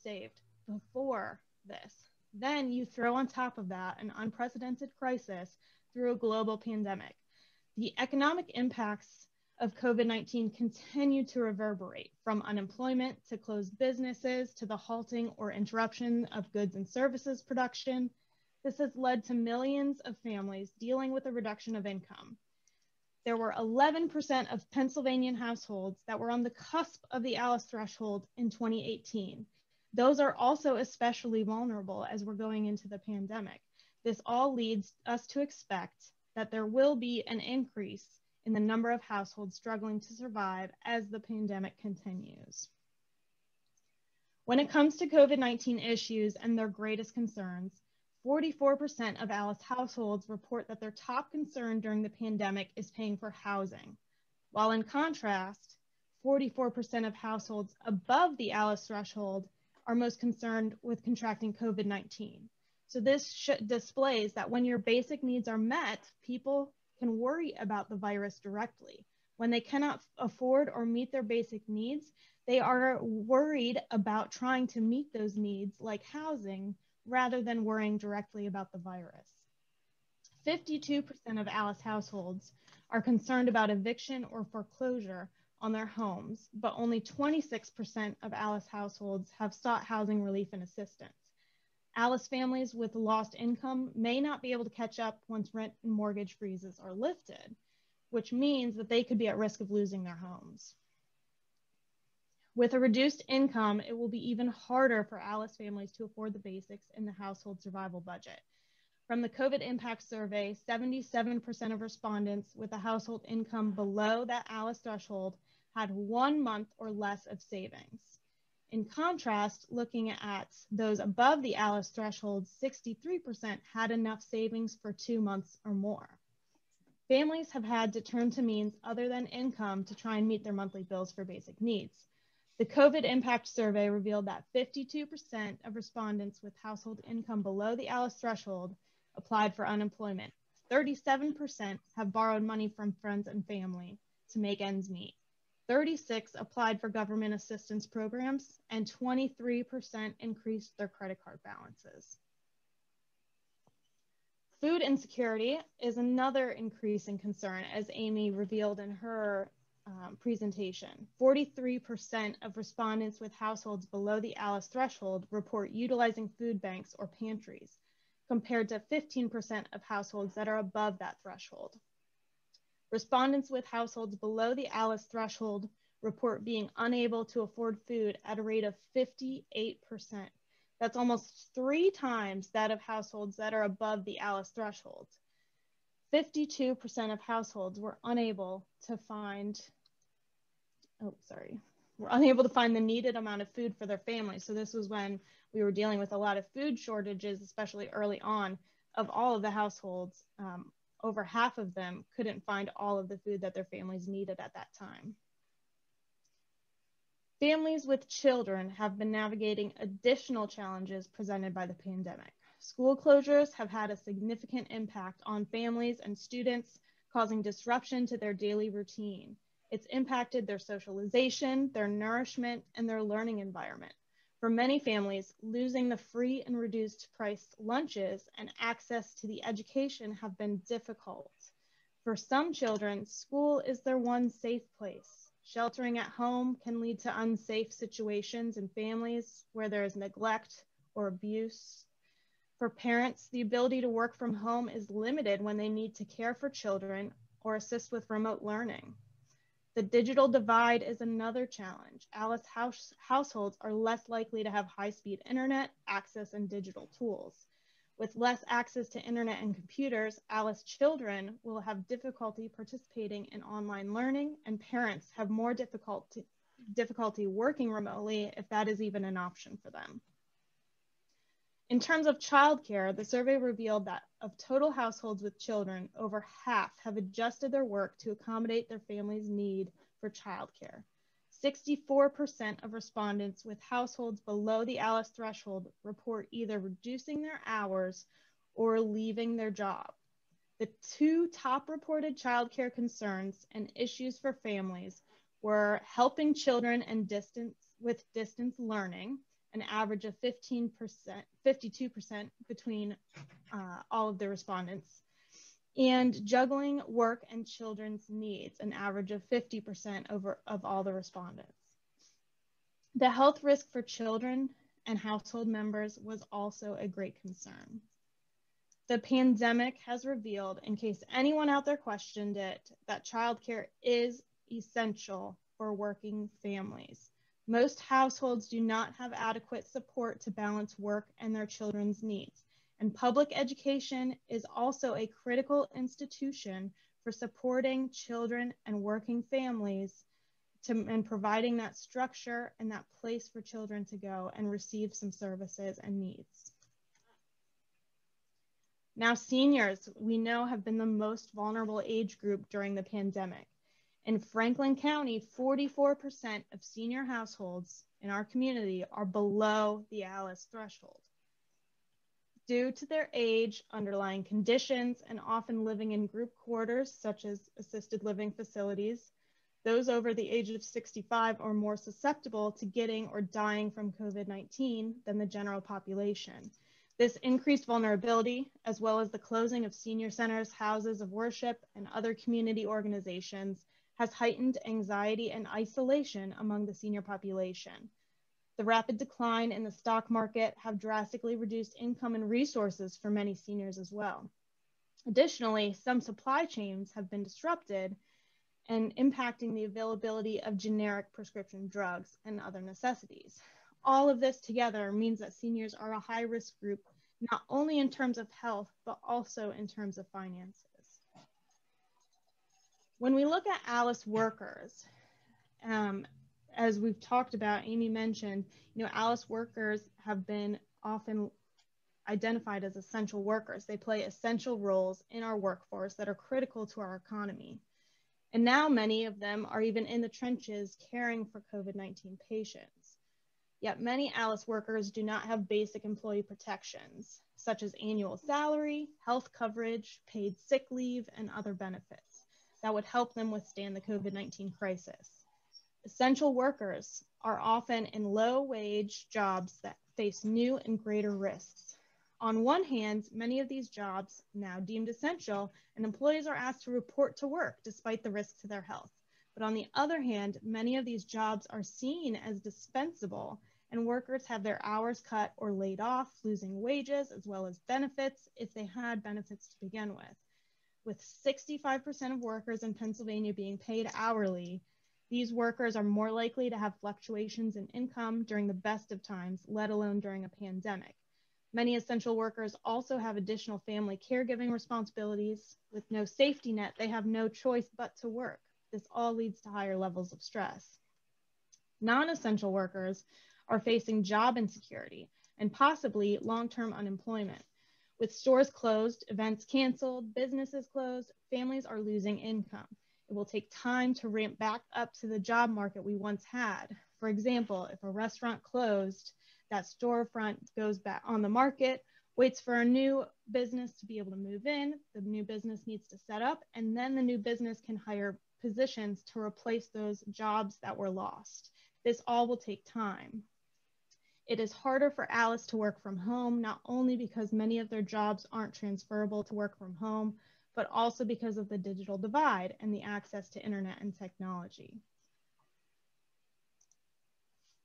[SPEAKER 12] saved before this. Then you throw on top of that an unprecedented crisis through a global pandemic. The economic impacts of COVID-19 continue to reverberate, from unemployment to closed businesses to the halting or interruption of goods and services production. This has led to millions of families dealing with a reduction of income. There were 11% of Pennsylvanian households that were on the cusp of the Alice threshold in 2018. Those are also especially vulnerable as we're going into the pandemic. This all leads us to expect that there will be an increase in the number of households struggling to survive as the pandemic continues. When it comes to COVID-19 issues and their greatest concerns, 44% of Alice households report that their top concern during the pandemic is paying for housing, while in contrast, 44% of households above the Alice threshold are most concerned with contracting COVID-19. So this displays that when your basic needs are met, people can worry about the virus directly. When they cannot afford or meet their basic needs, they are worried about trying to meet those needs like housing rather than worrying directly about the virus. 52% of Alice households are concerned about eviction or foreclosure on their homes, but only 26% of Alice households have sought housing relief and assistance. Alice families with lost income may not be able to catch up once rent and mortgage freezes are lifted, which means that they could be at risk of losing their homes. With a reduced income, it will be even harder for Alice families to afford the basics in the household survival budget. From the COVID impact survey, 77% of respondents with a household income below that Alice threshold had 1 month or less of savings. In contrast, looking at those above the Alice threshold, 63% had enough savings for 2 months or more. Families have had to turn to means other than income to try and meet their monthly bills for basic needs. The COVID impact survey revealed that 52% of respondents with household income below the Alice threshold applied for unemployment. 37% have borrowed money from friends and family to make ends meet. 36% applied for government assistance programs, and 23% increased their credit card balances. Food insecurity is another increasing concern, as Amy revealed in her presentation. 43% of respondents with households below the Alice threshold report utilizing food banks or pantries, compared to 15% of households that are above that threshold. Respondents with households below the Alice threshold report being unable to afford food at a rate of 58%. That's almost 3 times that of households that are above the Alice threshold. 52% of households were unable to find the needed amount of food for their family. So this was when we were dealing with a lot of food shortages, especially early on. Of all of the households, over half of them couldn't find all of the food that their families needed at that time. Families with children have been navigating additional challenges presented by the pandemic. School closures have had a significant impact on families and students, causing disruption to their daily routine. It's impacted their socialization, their nourishment, and their learning environment. For many families, losing the free and reduced price lunches and access to the education have been difficult. For some children, school is their one safe place. Sheltering at home can lead to unsafe situations in families where there is neglect or abuse. For parents, the ability to work from home is limited when they need to care for children or assist with remote learning. The digital divide is another challenge. Alice households are less likely to have high-speed internet access and digital tools. With less access to internet and computers, Alice children will have difficulty participating in online learning, and parents have more difficulty working remotely if that is even an option for them. In terms of childcare, the survey revealed that of total households with children, over half have adjusted their work to accommodate their family's need for childcare. 64% of respondents with households below the Alice threshold report either reducing their hours or leaving their job. The 2 top reported childcare concerns and issues for families were helping children and distance learning, an average of 52% between all of the respondents, and juggling work and children's needs, an average of 50% of all the respondents. The health risk for children and household members was also a great concern. The pandemic has revealed, in case anyone out there questioned it, that childcare is essential for working families. Most households do not have adequate support to balance work and their children's needs. And public education is also a critical institution for supporting children and working families and providing that structure and that place for children to go and receive some services and needs. Now, seniors, we know, have been the most vulnerable age group during the pandemic. In Franklin County, 44% of senior households in our community are below the ALICE threshold. Due to their age, underlying conditions, and often living in group quarters, such as assisted living facilities, those over the age of 65 are more susceptible to getting or dying from COVID-19 than the general population. This increased vulnerability, as well as the closing of senior centers, houses of worship, and other community organizations, has heightened anxiety and isolation among the senior population. The rapid decline in the stock market have drastically reduced income and resources for many seniors as well. Additionally, some supply chains have been disrupted and impacting the availability of generic prescription drugs and other necessities. All of this together means that seniors are a high-risk group, not only in terms of health, but also in terms of finances. When we look at ALICE workers, as we've talked about, Amy mentioned, ALICE workers have been often identified as essential workers. They play essential roles in our workforce that are critical to our economy. And now many of them are even in the trenches caring for COVID-19 patients. Yet many ALICE workers do not have basic employee protections, such as annual salary, health coverage, paid sick leave, and other benefits that would help them withstand the COVID-19 crisis. Essential workers are often in low-wage jobs that face new and greater risks. On one hand, many of these jobs now deemed essential, and employees are asked to report to work despite the risk to their health. But on the other hand, many of these jobs are seen as dispensable, and workers have their hours cut or laid off, losing wages as well as benefits if they had benefits to begin with. With 65% of workers in Pennsylvania being paid hourly, these workers are more likely to have fluctuations in income during the best of times, let alone during a pandemic. Many essential workers also have additional family caregiving responsibilities. With no safety net, they have no choice but to work. This all leads to higher levels of stress. Non-essential workers are facing job insecurity and possibly long-term unemployment. With stores closed, events canceled, businesses closed, families are losing income. It will take time to ramp back up to the job market we once had. For example, if a restaurant closed, that storefront goes back on the market, waits for a new business to be able to move in, the new business needs to set up, and then the new business can hire positions to replace those jobs that were lost. This all will take time. It is harder for ALICE to work from home, not only because many of their jobs aren't transferable to work from home, but also because of the digital divide and the access to internet and technology.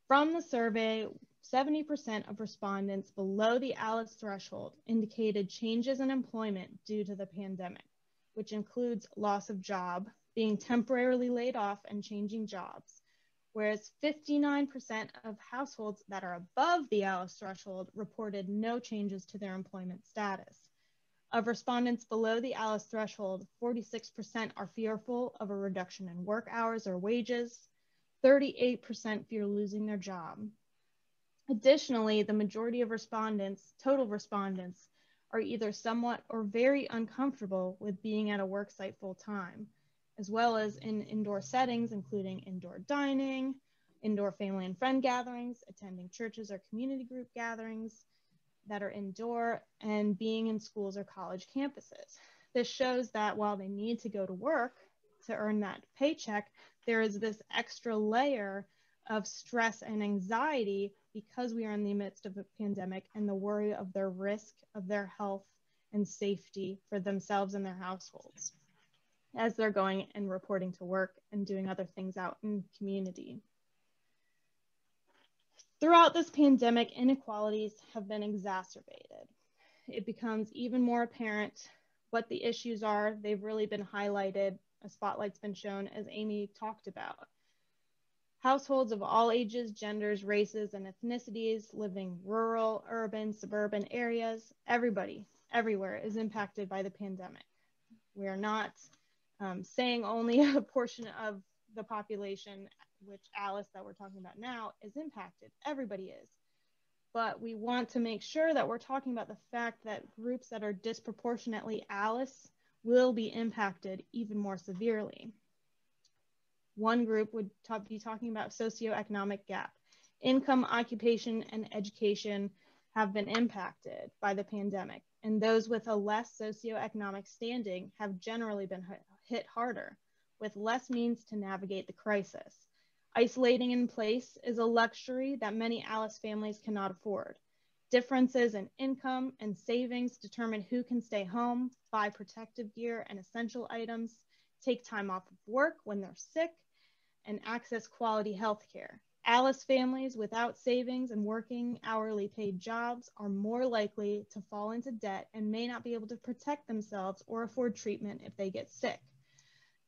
[SPEAKER 12] From the survey, 70% of respondents below the ALICE threshold indicated changes in employment due to the pandemic, which includes loss of job, being temporarily laid off and changing jobs, whereas 59% of households that are above the ALICE threshold reported no changes to their employment status. Of respondents below the ALICE threshold, 46% are fearful of a reduction in work hours or wages, 38% fear losing their job. Additionally, the majority of respondents, total respondents, are either somewhat or very uncomfortable with being at a work site full time, as well as in indoor settings, including indoor dining, indoor family and friend gatherings, attending churches or community group gatherings that are indoor, and being in schools or college campuses. This shows that while they need to go to work to earn that paycheck, there is this extra layer of stress and anxiety because we are in the midst of a pandemic and the worry of their risk of their health and safety for themselves and their households as they're going and reporting to work and doing other things out in community. Throughout this pandemic, inequalities have been exacerbated. It becomes even more apparent what the issues are. They've really been highlighted. A spotlight's been shown, as Amy talked about. Households of all ages, genders, races, and ethnicities living rural, urban, suburban areas, everybody, everywhere is impacted by the pandemic. We are not saying only a portion of the population, which Alice that we're talking about now, is impacted. Everybody is. But we want to make sure that we're talking about the fact that groups that are disproportionately Alice will be impacted even more severely. One group would be talking about socioeconomic gap. Income, occupation, and education have been impacted by the pandemic, and those with a less socioeconomic standing have generally been hit harder, with less means to navigate the crisis. Isolating in place is a luxury that many Alice families cannot afford. Differences in income and savings determine who can stay home, buy protective gear and essential items, take time off of work when they're sick, and access quality health care. Alice families without savings and working hourly paid jobs are more likely to fall into debt and may not be able to protect themselves or afford treatment if they get sick.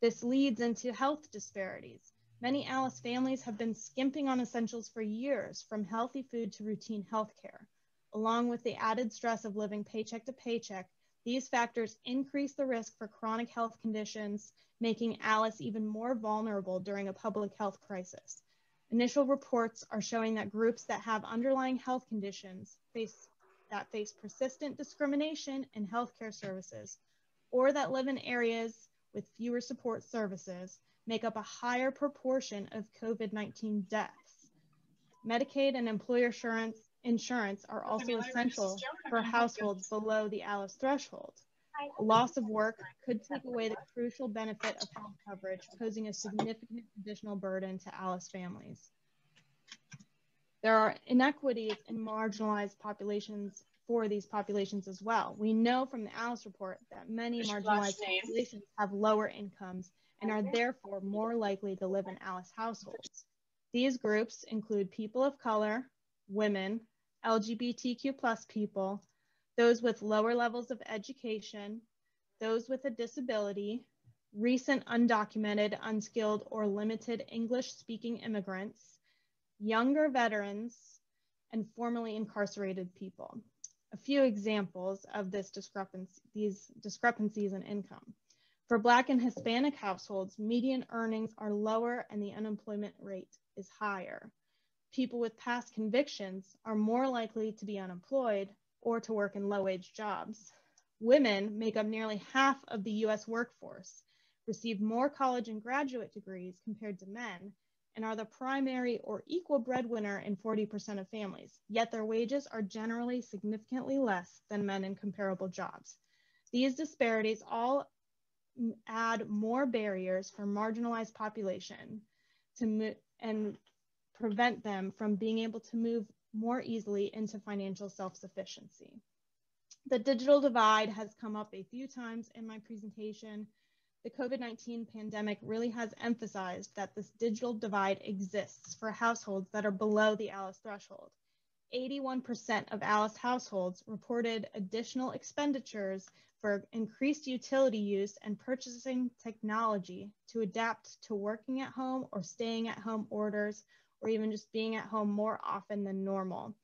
[SPEAKER 12] This leads into health disparities. Many Alice families have been skimping on essentials for years, from healthy food to routine health care. Along with the added stress of living paycheck to paycheck, these factors increase the risk for chronic health conditions, making Alice even more vulnerable during a public health crisis. Initial reports are showing that groups that have underlying health conditions face persistent discrimination in healthcare services, or that live in areas with fewer support services, make up a higher proportion of COVID-19 deaths. Medicaid and employer insurance are also essential for households below the Alice threshold. A loss of work could take away the crucial benefit of health coverage, posing a significant additional burden to Alice families. There are inequities in marginalized populations for these populations as well. We know from the Alice report that many marginalized populations have lower incomes and are therefore more likely to live in Alice households. These groups include people of color, women, LGBTQ+ people, those with lower levels of education, those with a disability, recent undocumented, unskilled, or limited English-speaking immigrants, younger veterans, and formerly incarcerated people. A few examples of these discrepancies in income. For Black and Hispanic households, median earnings are lower and the unemployment rate is higher. People with past convictions are more likely to be unemployed or to work in low-wage jobs. Women make up nearly half of the US workforce, receive more college and graduate degrees compared to men, and are the primary or equal breadwinner in 40% of families, yet their wages are generally significantly less than men in comparable jobs. These disparities all add more barriers for marginalized population and prevent them from being able to move more easily into financial self-sufficiency. The digital divide has come up a few times in my presentation. The COVID-19 pandemic really has emphasized that this digital divide exists for households that are below the Alice threshold. 81% of Alice households reported additional expenditures for increased utility use and purchasing technology to adapt to working at home or staying at home orders, or even just being at home more often than normal.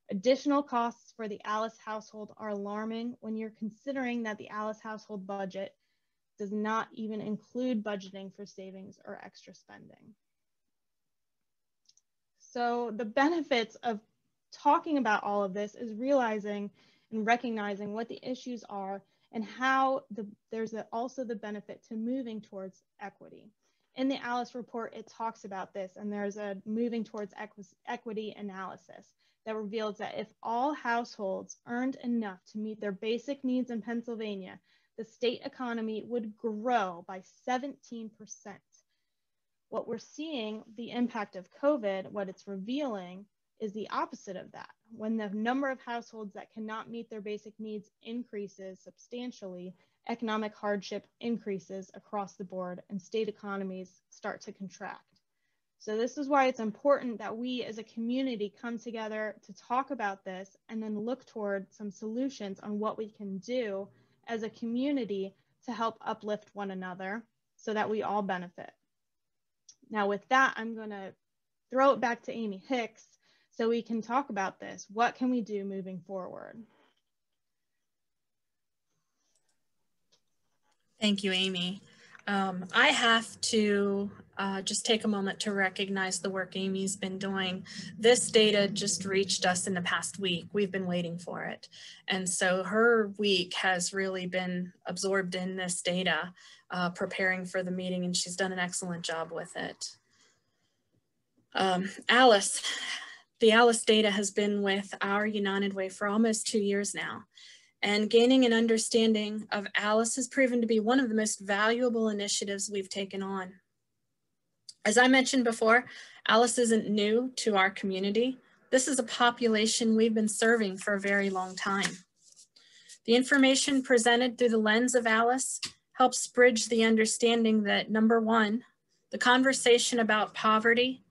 [SPEAKER 12] Additional costs for the Alice household are alarming when you're considering that the Alice household budget does not even include budgeting for savings or extra spending. So the benefits of talking about all of this is realizing and recognizing what the issues are and how there's also the benefit to moving towards equity. In the Alice report, it talks about this, and there's a moving towards equity analysis that reveals that if all households earned enough to meet their basic needs in Pennsylvania, the state economy would grow by 17%. What we're seeing, the impact of COVID, what it's revealing is the opposite of that. When the number of households that cannot meet their basic needs increases substantially, economic hardship increases across the board and state economies start to contract. So this is why it's important that we as a community come together to talk about this and then look toward some solutions on what we can do as a community to help uplift one another so that we all benefit. Now with that, I'm going to throw it back to Amy Hicks so we can talk about this. What can we do moving forward?
[SPEAKER 11] Thank you, Amy. I have to just take a moment to recognize the work Amy's been doing. This data just reached us in the past week. We've been waiting for it. And so her week has really been absorbed in this data, preparing for the meeting, and she's done an excellent job with it. Alice, the Alice data has been with our United Way for almost 2 years now. And gaining an understanding of Alice has proven to be one of the most valuable initiatives we've taken on. As I mentioned before, Alice isn't new to our community. This is a population we've been serving for a very long time. The information presented through the lens of Alice helps bridge the understanding that, number one, the conversation about poverty,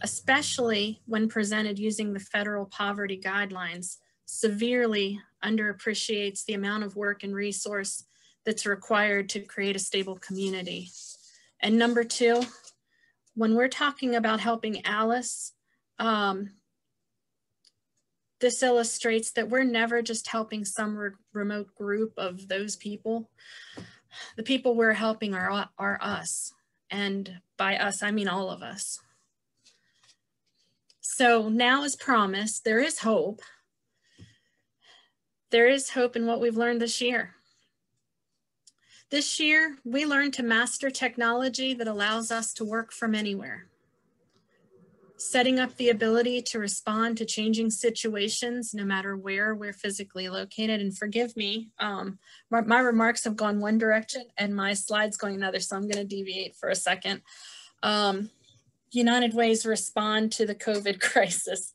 [SPEAKER 11] especially when presented using the federal poverty guidelines, severely underappreciates the amount of work and resource that's required to create a stable community. And number two, when we're talking about helping Alice, this illustrates that we're never just helping some remote group of those people. The people we're helping are us. And by us, I mean all of us. So now, as promised, there is hope. There is hope in what we've learned this year. This year, we learned to master technology that allows us to work from anywhere, setting up the ability to respond to changing situations no matter where we're physically located. And forgive me, my remarks have gone one direction and my slide's going another, so I'm going to deviate for a second. United Way's respond to the COVID crisis.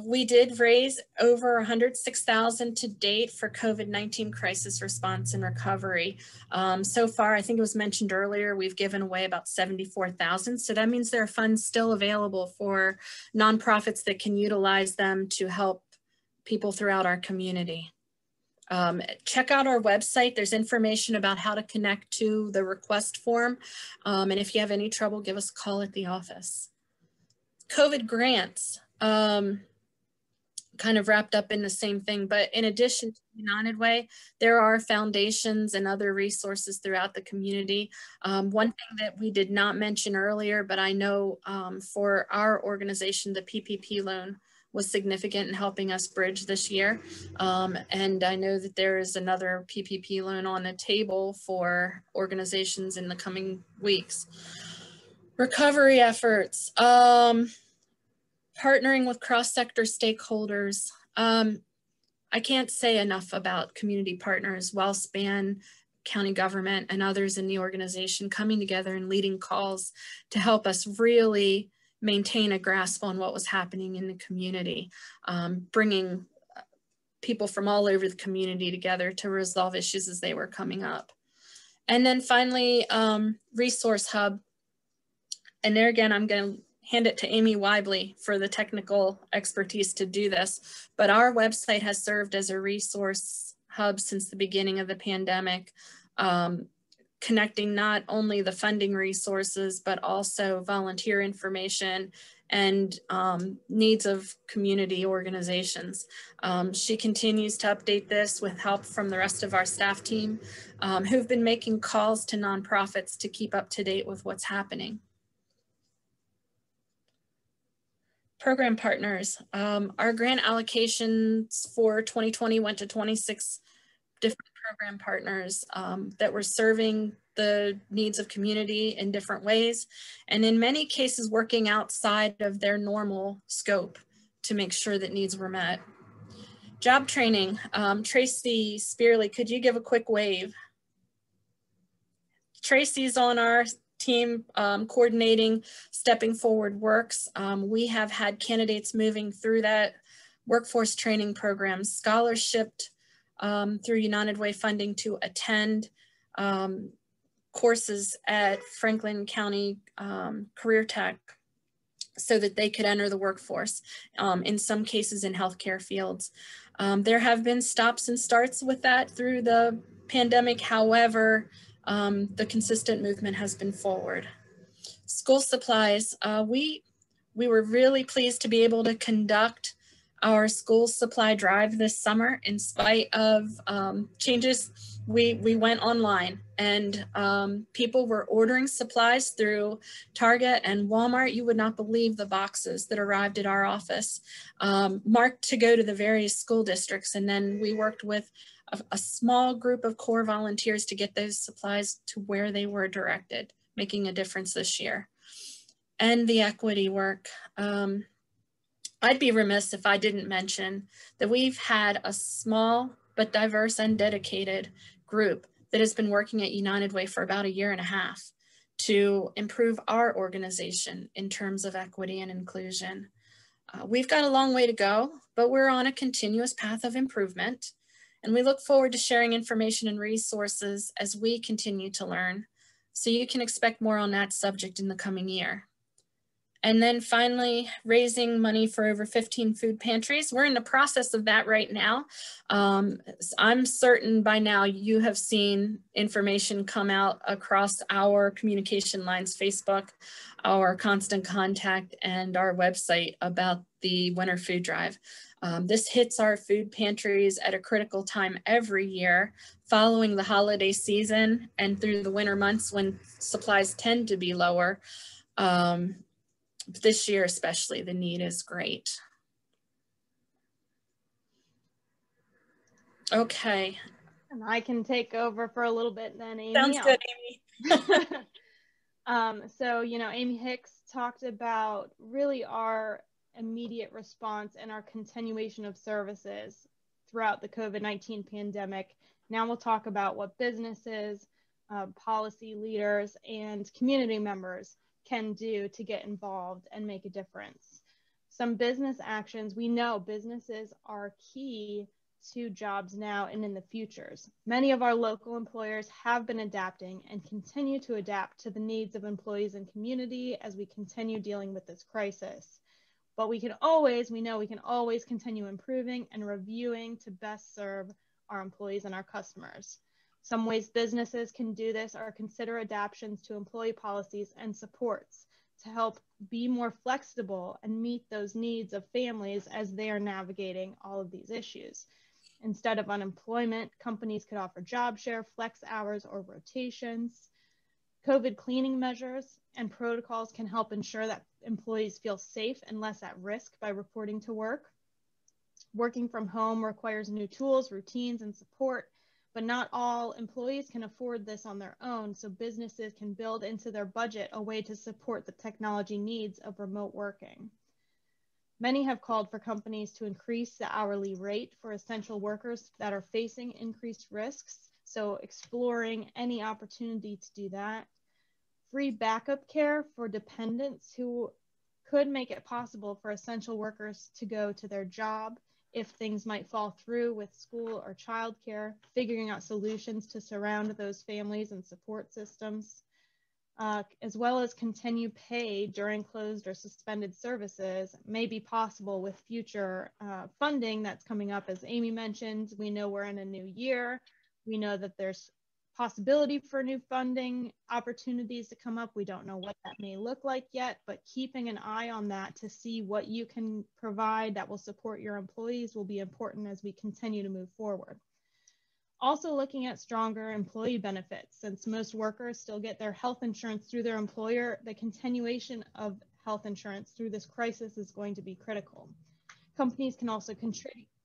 [SPEAKER 11] We did raise over $106,000 to date for COVID-19 crisis response and recovery. So far, I think it was mentioned earlier, we've given away about $74,000. So that means there are funds still available for nonprofits that can utilize them to help people throughout our community. Check out our website. There's information about how to connect to the request form. And if you have any trouble, give us a call at the office. COVID grants. Kind of wrapped up in the same thing, but in addition to United Way, there are foundations and other resources throughout the community. One thing that we did not mention earlier, but I know for our organization, the PPP loan was significant in helping us bridge this year. And I know that there is another PPP loan on the table for organizations in the coming weeks. Recovery efforts. Partnering with cross-sector stakeholders. I can't say enough about community partners, WellSpan, county government, and others in the organization coming together and leading calls to help us really maintain a grasp on what was happening in the community, bringing people from all over the community together to resolve issues as they were coming up. And then finally, Resource Hub. And there again, I'm going to hand it to Amy Weibly for the technical expertise to do this. But our website has served as a resource hub since the beginning of the pandemic, connecting not only the funding resources, but also volunteer information and needs of community organizations. She continues to update this with help from the rest of our staff team who've been making calls to nonprofits to keep up to date with what's happening. Program partners. Our grant allocations for 2020 went to 26 different program partners that were serving the needs of community in different ways, and in many cases working outside of their normal scope to make sure that needs were met. Job training. Tracy Spearley, could you give a quick wave? Tracy's on our team coordinating Stepping Forward Works. We have had candidates moving through that workforce training program, scholarshiped through United Way funding to attend courses at Franklin County Career Tech so that they could enter the workforce, in some cases in healthcare fields. There have been stops and starts with that through the pandemic. However, the consistent movement has been forward. School supplies. We We were really pleased to be able to conduct our school supply drive this summer. In spite of changes, we went online, and people were ordering supplies through Target and Walmart. You would not believe the boxes that arrived at our office, marked to go to the various school districts. And then we worked with a small group of core volunteers to get those supplies to where they were directed, making a difference this year. And the equity work. I'd be remiss if I didn't mention that we've had a small but diverse and dedicated group that has been working at United Way for about 1.5 years to improve our organization in terms of equity and inclusion. We've got a long way to go, but we're on a continuous path of improvement, and we look forward to sharing information and resources as we continue to learn. So you can expect more on that subject in the coming year. And then finally, raising money for over 15 food pantries. We're in the process of that right now. I'm certain by now you have seen information come out across our communication lines, Facebook, our Constant Contact, and our website about the Winter Food Drive. This hits our food pantries at a critical time every year, following the holiday season and through the winter months when supplies tend to be lower. This year especially, the need is great. Okay.
[SPEAKER 12] And I can take over for a little bit then, Amy.
[SPEAKER 11] Sounds good, Amy.
[SPEAKER 12] So, you know, Amy Hicks talked about really our immediate response and our continuation of services throughout the COVID-19 pandemic. Now we'll talk about what businesses, policy leaders, and community members can do to get involved and make a difference. Some business actions. We know businesses are key to jobs now and in the futures. Many of our local employers have been adapting and continue to adapt to the needs of employees and community as we continue dealing with this crisis. But we know we can always continue improving and reviewing to best serve our employees and our customers. Some ways businesses can do this are consider adaptations to employee policies and supports to help be more flexible and meet those needs of families as they are navigating all of these issues. Instead of unemployment, companies could offer job share, flex hours, or rotations. COVID cleaning measures and protocols can help ensure that employees feel safe and less at risk by reporting to work. Working from home requires new tools, routines, and support, but not all employees can afford this on their own, so businesses can build into their budget a way to support the technology needs of remote working. Many have called for companies to increase the hourly rate for essential workers that are facing increased risks, so exploring any opportunity to do that. Free backup care for dependents who could make it possible for essential workers to go to their job if things might fall through with school or childcare, figuring out solutions to surround those families and support systems, as well as continue pay during closed or suspended services may be possible with future funding that's coming up. As Amy mentioned, we know we're in a new year. We know that there's possibility for new funding opportunities to come up. We don't know what that may look like yet, but keeping an eye on that to see what you can provide that will support your employees will be important as we continue to move forward. Also looking at stronger employee benefits. Since most workers still get their health insurance through their employer, the continuation of health insurance through this crisis is going to be critical. Companies can also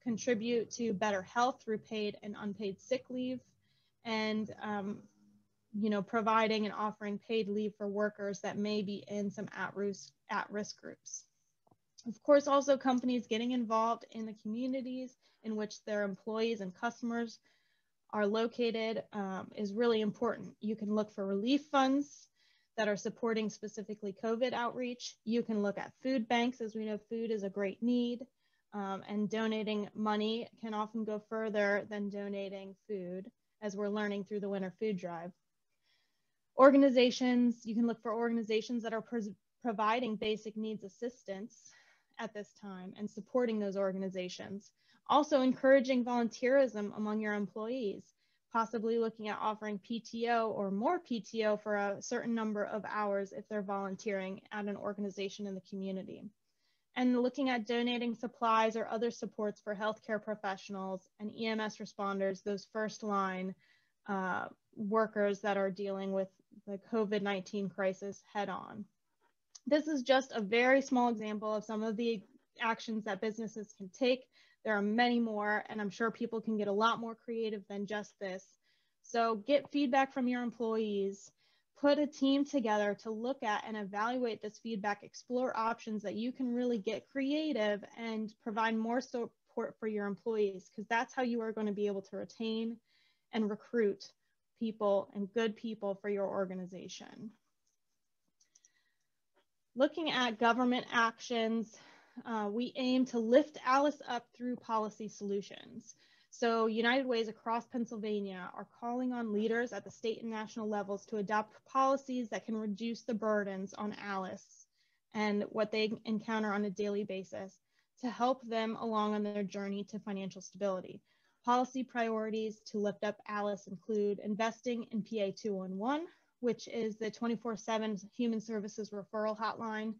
[SPEAKER 12] contribute to better health through paid and unpaid sick leave, and providing and offering paid leave for workers that may be in some at-risk groups. Of course, also companies getting involved in the communities in which their employees and customers are located is really important. You can look for relief funds that are supporting specifically COVID outreach. You can look at food banks, as we know food is a great need, and donating money can often go further than donating food, as we're learning through the Winter Food Drive. Organizations, you can look for organizations that are providing basic needs assistance at this time and supporting those organizations. Also encouraging volunteerism among your employees. possibly looking at offering PTO or more PTO for a certain number of hours if they're volunteering at an organization in the community. And looking at donating supplies or other supports for healthcare professionals and EMS responders, those first line workers that are dealing with the COVID-19 crisis head on. This is just a very small example of some of the actions that businesses can take. There are many more, and I'm sure people can get a lot more creative than just this. So get feedback from your employees, put a team together to look at and evaluate this feedback, explore options that you can really get creative and provide more support for your employees, because that's how you are going to be able to retain and recruit people and good people for your organization. Looking at government actions, we aim to lift ALICE up through policy solutions. So United Way's across Pennsylvania are calling on leaders at the state and national levels to adopt policies that can reduce the burdens on ALICE and what they encounter on a daily basis to help them along on their journey to financial stability. Policy priorities to lift up ALICE include investing in PA 211, which is the 24/7 human services referral hotline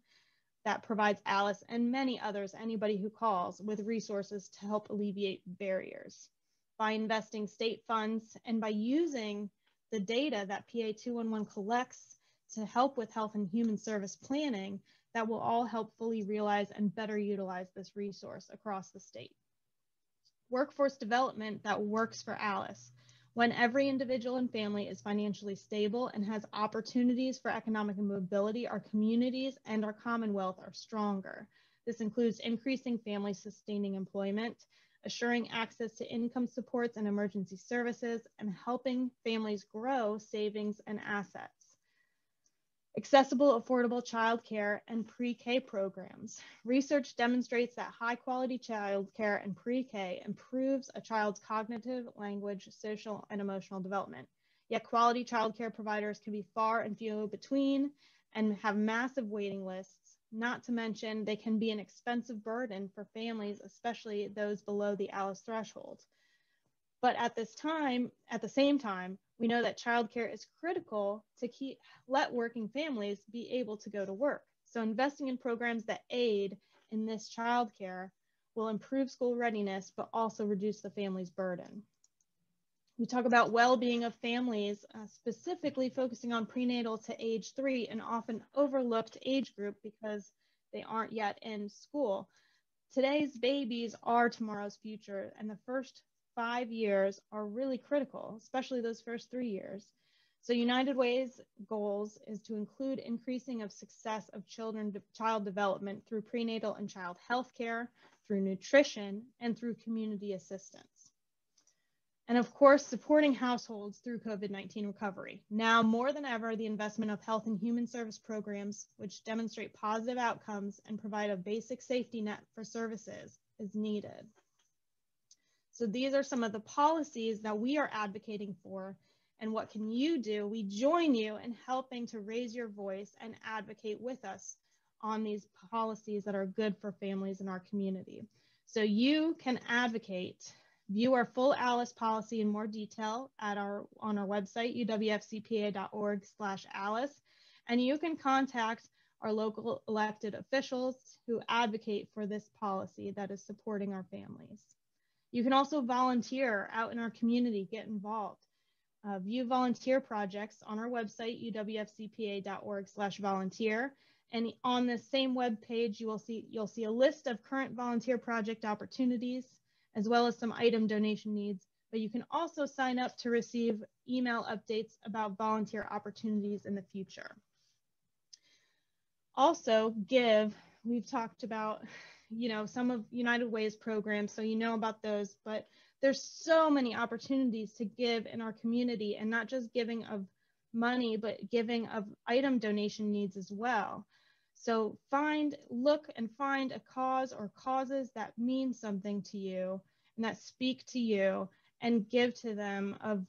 [SPEAKER 12] that provides ALICE and many others, anybody who calls, with resources to help alleviate barriers. By investing state funds and by using the data that PA 211 collects to help with health and human service planning, that will all help fully realize and better utilize this resource across the state. Workforce development that works for ALICE. When every individual and family is financially stable and has opportunities for economic mobility, our communities and our Commonwealth are stronger. This includes increasing family sustaining employment, assuring access to income supports and emergency services, and helping families grow savings and assets. Accessible, affordable childcare and pre-K programs. Research demonstrates that high-quality childcare and pre-K improves a child's cognitive, language, social, and emotional development. Yet quality childcare providers can be far and few between and have massive waiting lists. Not to mention, they can be an expensive burden for families, especially those below the ALICE threshold. But at the same time, we know that childcare is critical to let working families be able to go to work. So investing in programs that aid in this childcare will improve school readiness, but also reduce the family's burden. We talk about well-being of families, specifically focusing on prenatal to age 3, an often overlooked age group because they aren't yet in school. Today's babies are tomorrow's future, and the first 5 years are really critical, especially those first 3 years. So United Way's goals is to include increasing of success of child development through prenatal and child health care, through nutrition, and through community assistance. And of course, supporting households through COVID-19 recovery. Now more than ever, the investment of health and human service programs, which demonstrate positive outcomes and provide a basic safety net for services, is needed. So these are some of the policies that we are advocating for. And what can you do? We join you in helping to raise your voice and advocate with us on these policies that are good for families in our community. So you can advocate, view our full ALICE policy in more detail on our website, uwfcpa.org/ALICE. And you can contact our local elected officials who advocate for this policy that is supporting our families. You can also volunteer out in our community, get involved. View volunteer projects on our website, uwfcpa.org/volunteer. And on the same web page, you'll see a list of current volunteer project opportunities, as well as some item donation needs. But you can also sign up to receive email updates about volunteer opportunities in the future. Also, give. We've talked about some of United Way's programs, so you know about those, but there's so many opportunities to give in our community, and not just giving of money, but giving of item donation needs as well. So look and find a cause or causes that mean something to you and that speak to you, and give to them of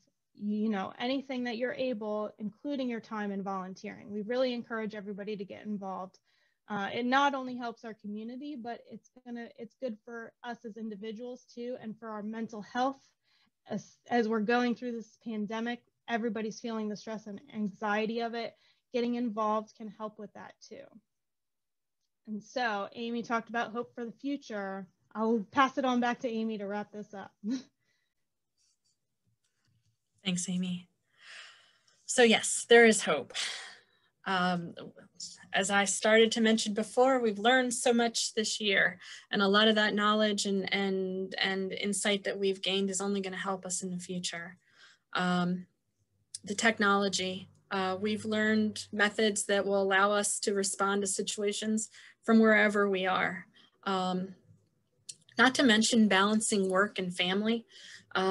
[SPEAKER 12] anything that you're able, including your time and volunteering. We really encourage everybody to get involved. It not only helps our community, but it's good for us as individuals too, and for our mental health as we're going through this pandemic, everybody's feeling the stress and anxiety of it. Getting involved can help with that too. And so Amy talked about hope for the future. I'll pass it on back to Amy to wrap this up.
[SPEAKER 11] Thanks, Amy. So yes, there is hope. As I started to mention before, we've learned so much this year, and a lot of that knowledge and insight that we've gained is only going to help us in the future. The technology, we've learned methods that will allow us to respond to situations from wherever we are. Not to mention balancing work and family.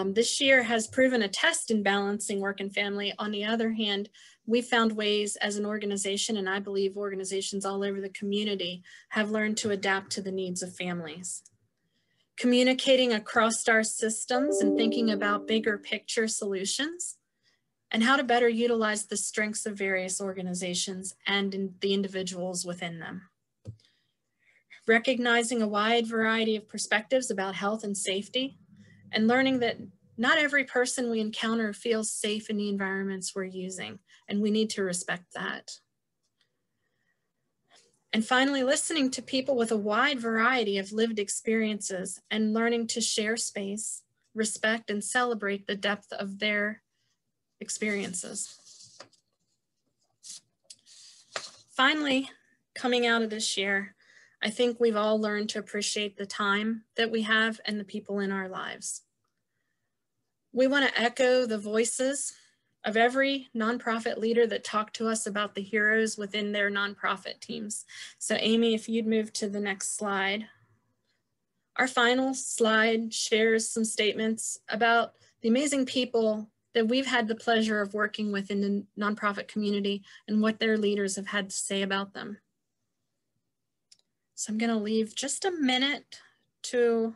[SPEAKER 11] This year has proven a test in balancing work and family. On the other hand, we found ways as an organization, and I believe organizations all over the community have learned to adapt to the needs of families. Communicating across our systems and thinking about bigger picture solutions and how to better utilize the strengths of various organizations and the individuals within them. Recognizing a wide variety of perspectives about health and safety, and learning that not every person we encounter feels safe in the environments we're using, and we need to respect that. And finally, listening to people with a wide variety of lived experiences and learning to share space, respect, and celebrate the depth of their experiences. Finally, coming out of this year, I think we've all learned to appreciate the time that we have and the people in our lives. We want to echo the voices of every nonprofit leader that talked to us about the heroes within their nonprofit teams. So Amy, if you'd move to the next slide. Our final slide shares some statements about the amazing people that we've had the pleasure of working with in the nonprofit community and what their leaders have had to say about them. So I'm going to leave just a minute to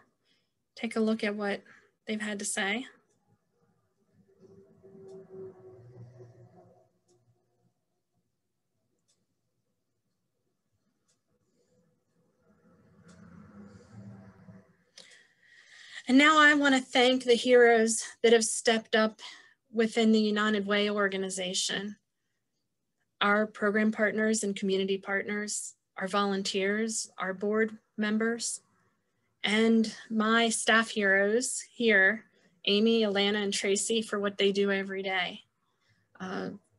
[SPEAKER 11] take a look at what they've had to say. And now I want to thank the heroes that have stepped up within the United Way organization, our program partners and community partners, our volunteers, our board members, and my staff heroes here, Amy, Alana, and Tracy, for what they do every day.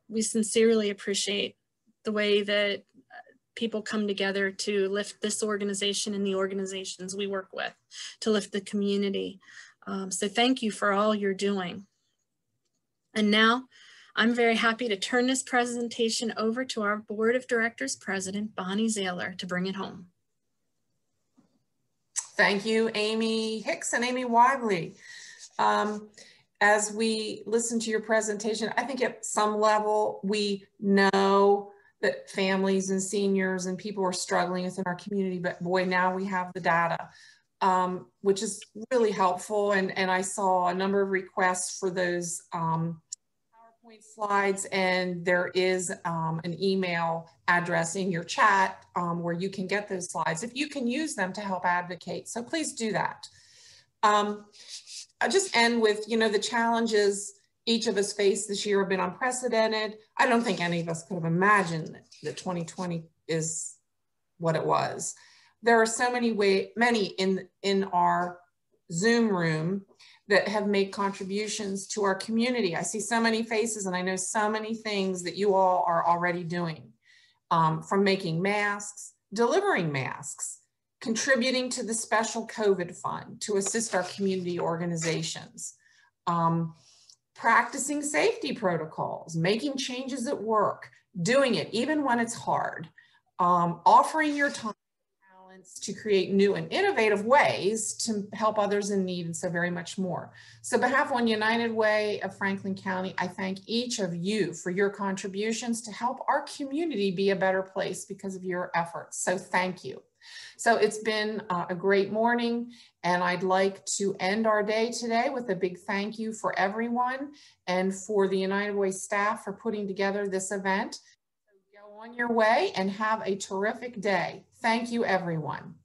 [SPEAKER 11] We sincerely appreciate the way that people come together to lift this organization and the organizations we work with, to lift the community. So thank you for all you're doing. And now I'm very happy to turn this presentation over to our Board of Directors President, Bonnie Zahler, to bring it home.
[SPEAKER 1] Thank you, Amy Hicks and Amy Wadley. As we listen to your presentation, I think at some level we know that families and seniors and people are struggling within our community, but boy, now we have the data, which is really helpful. And I saw a number of requests for those PowerPoint slides, and there is an email address in your chat where you can get those slides if you can use them to help advocate. So please do that. I'll just end with, the challenges each of us faced this year have been unprecedented. I don't think any of us could have imagined that 2020 is what it was. There are so many in our Zoom room that have made contributions to our community. I see so many faces, and I know so many things that you all are already doing, from making masks, delivering masks, contributing to the special COVID fund to assist our community organizations, practicing safety protocols, making changes at work, doing it even when it's hard, offering your time and talents to create new and innovative ways to help others in need, and so very much more. So on behalf of United Way of Franklin County, I thank each of you for your contributions to help our community be a better place because of your efforts. So thank you. So it's been a great morning, and I'd like to end our day today with a big thank you for everyone and for the United Way staff for putting together this event. So go on your way and have a terrific day. Thank you, everyone.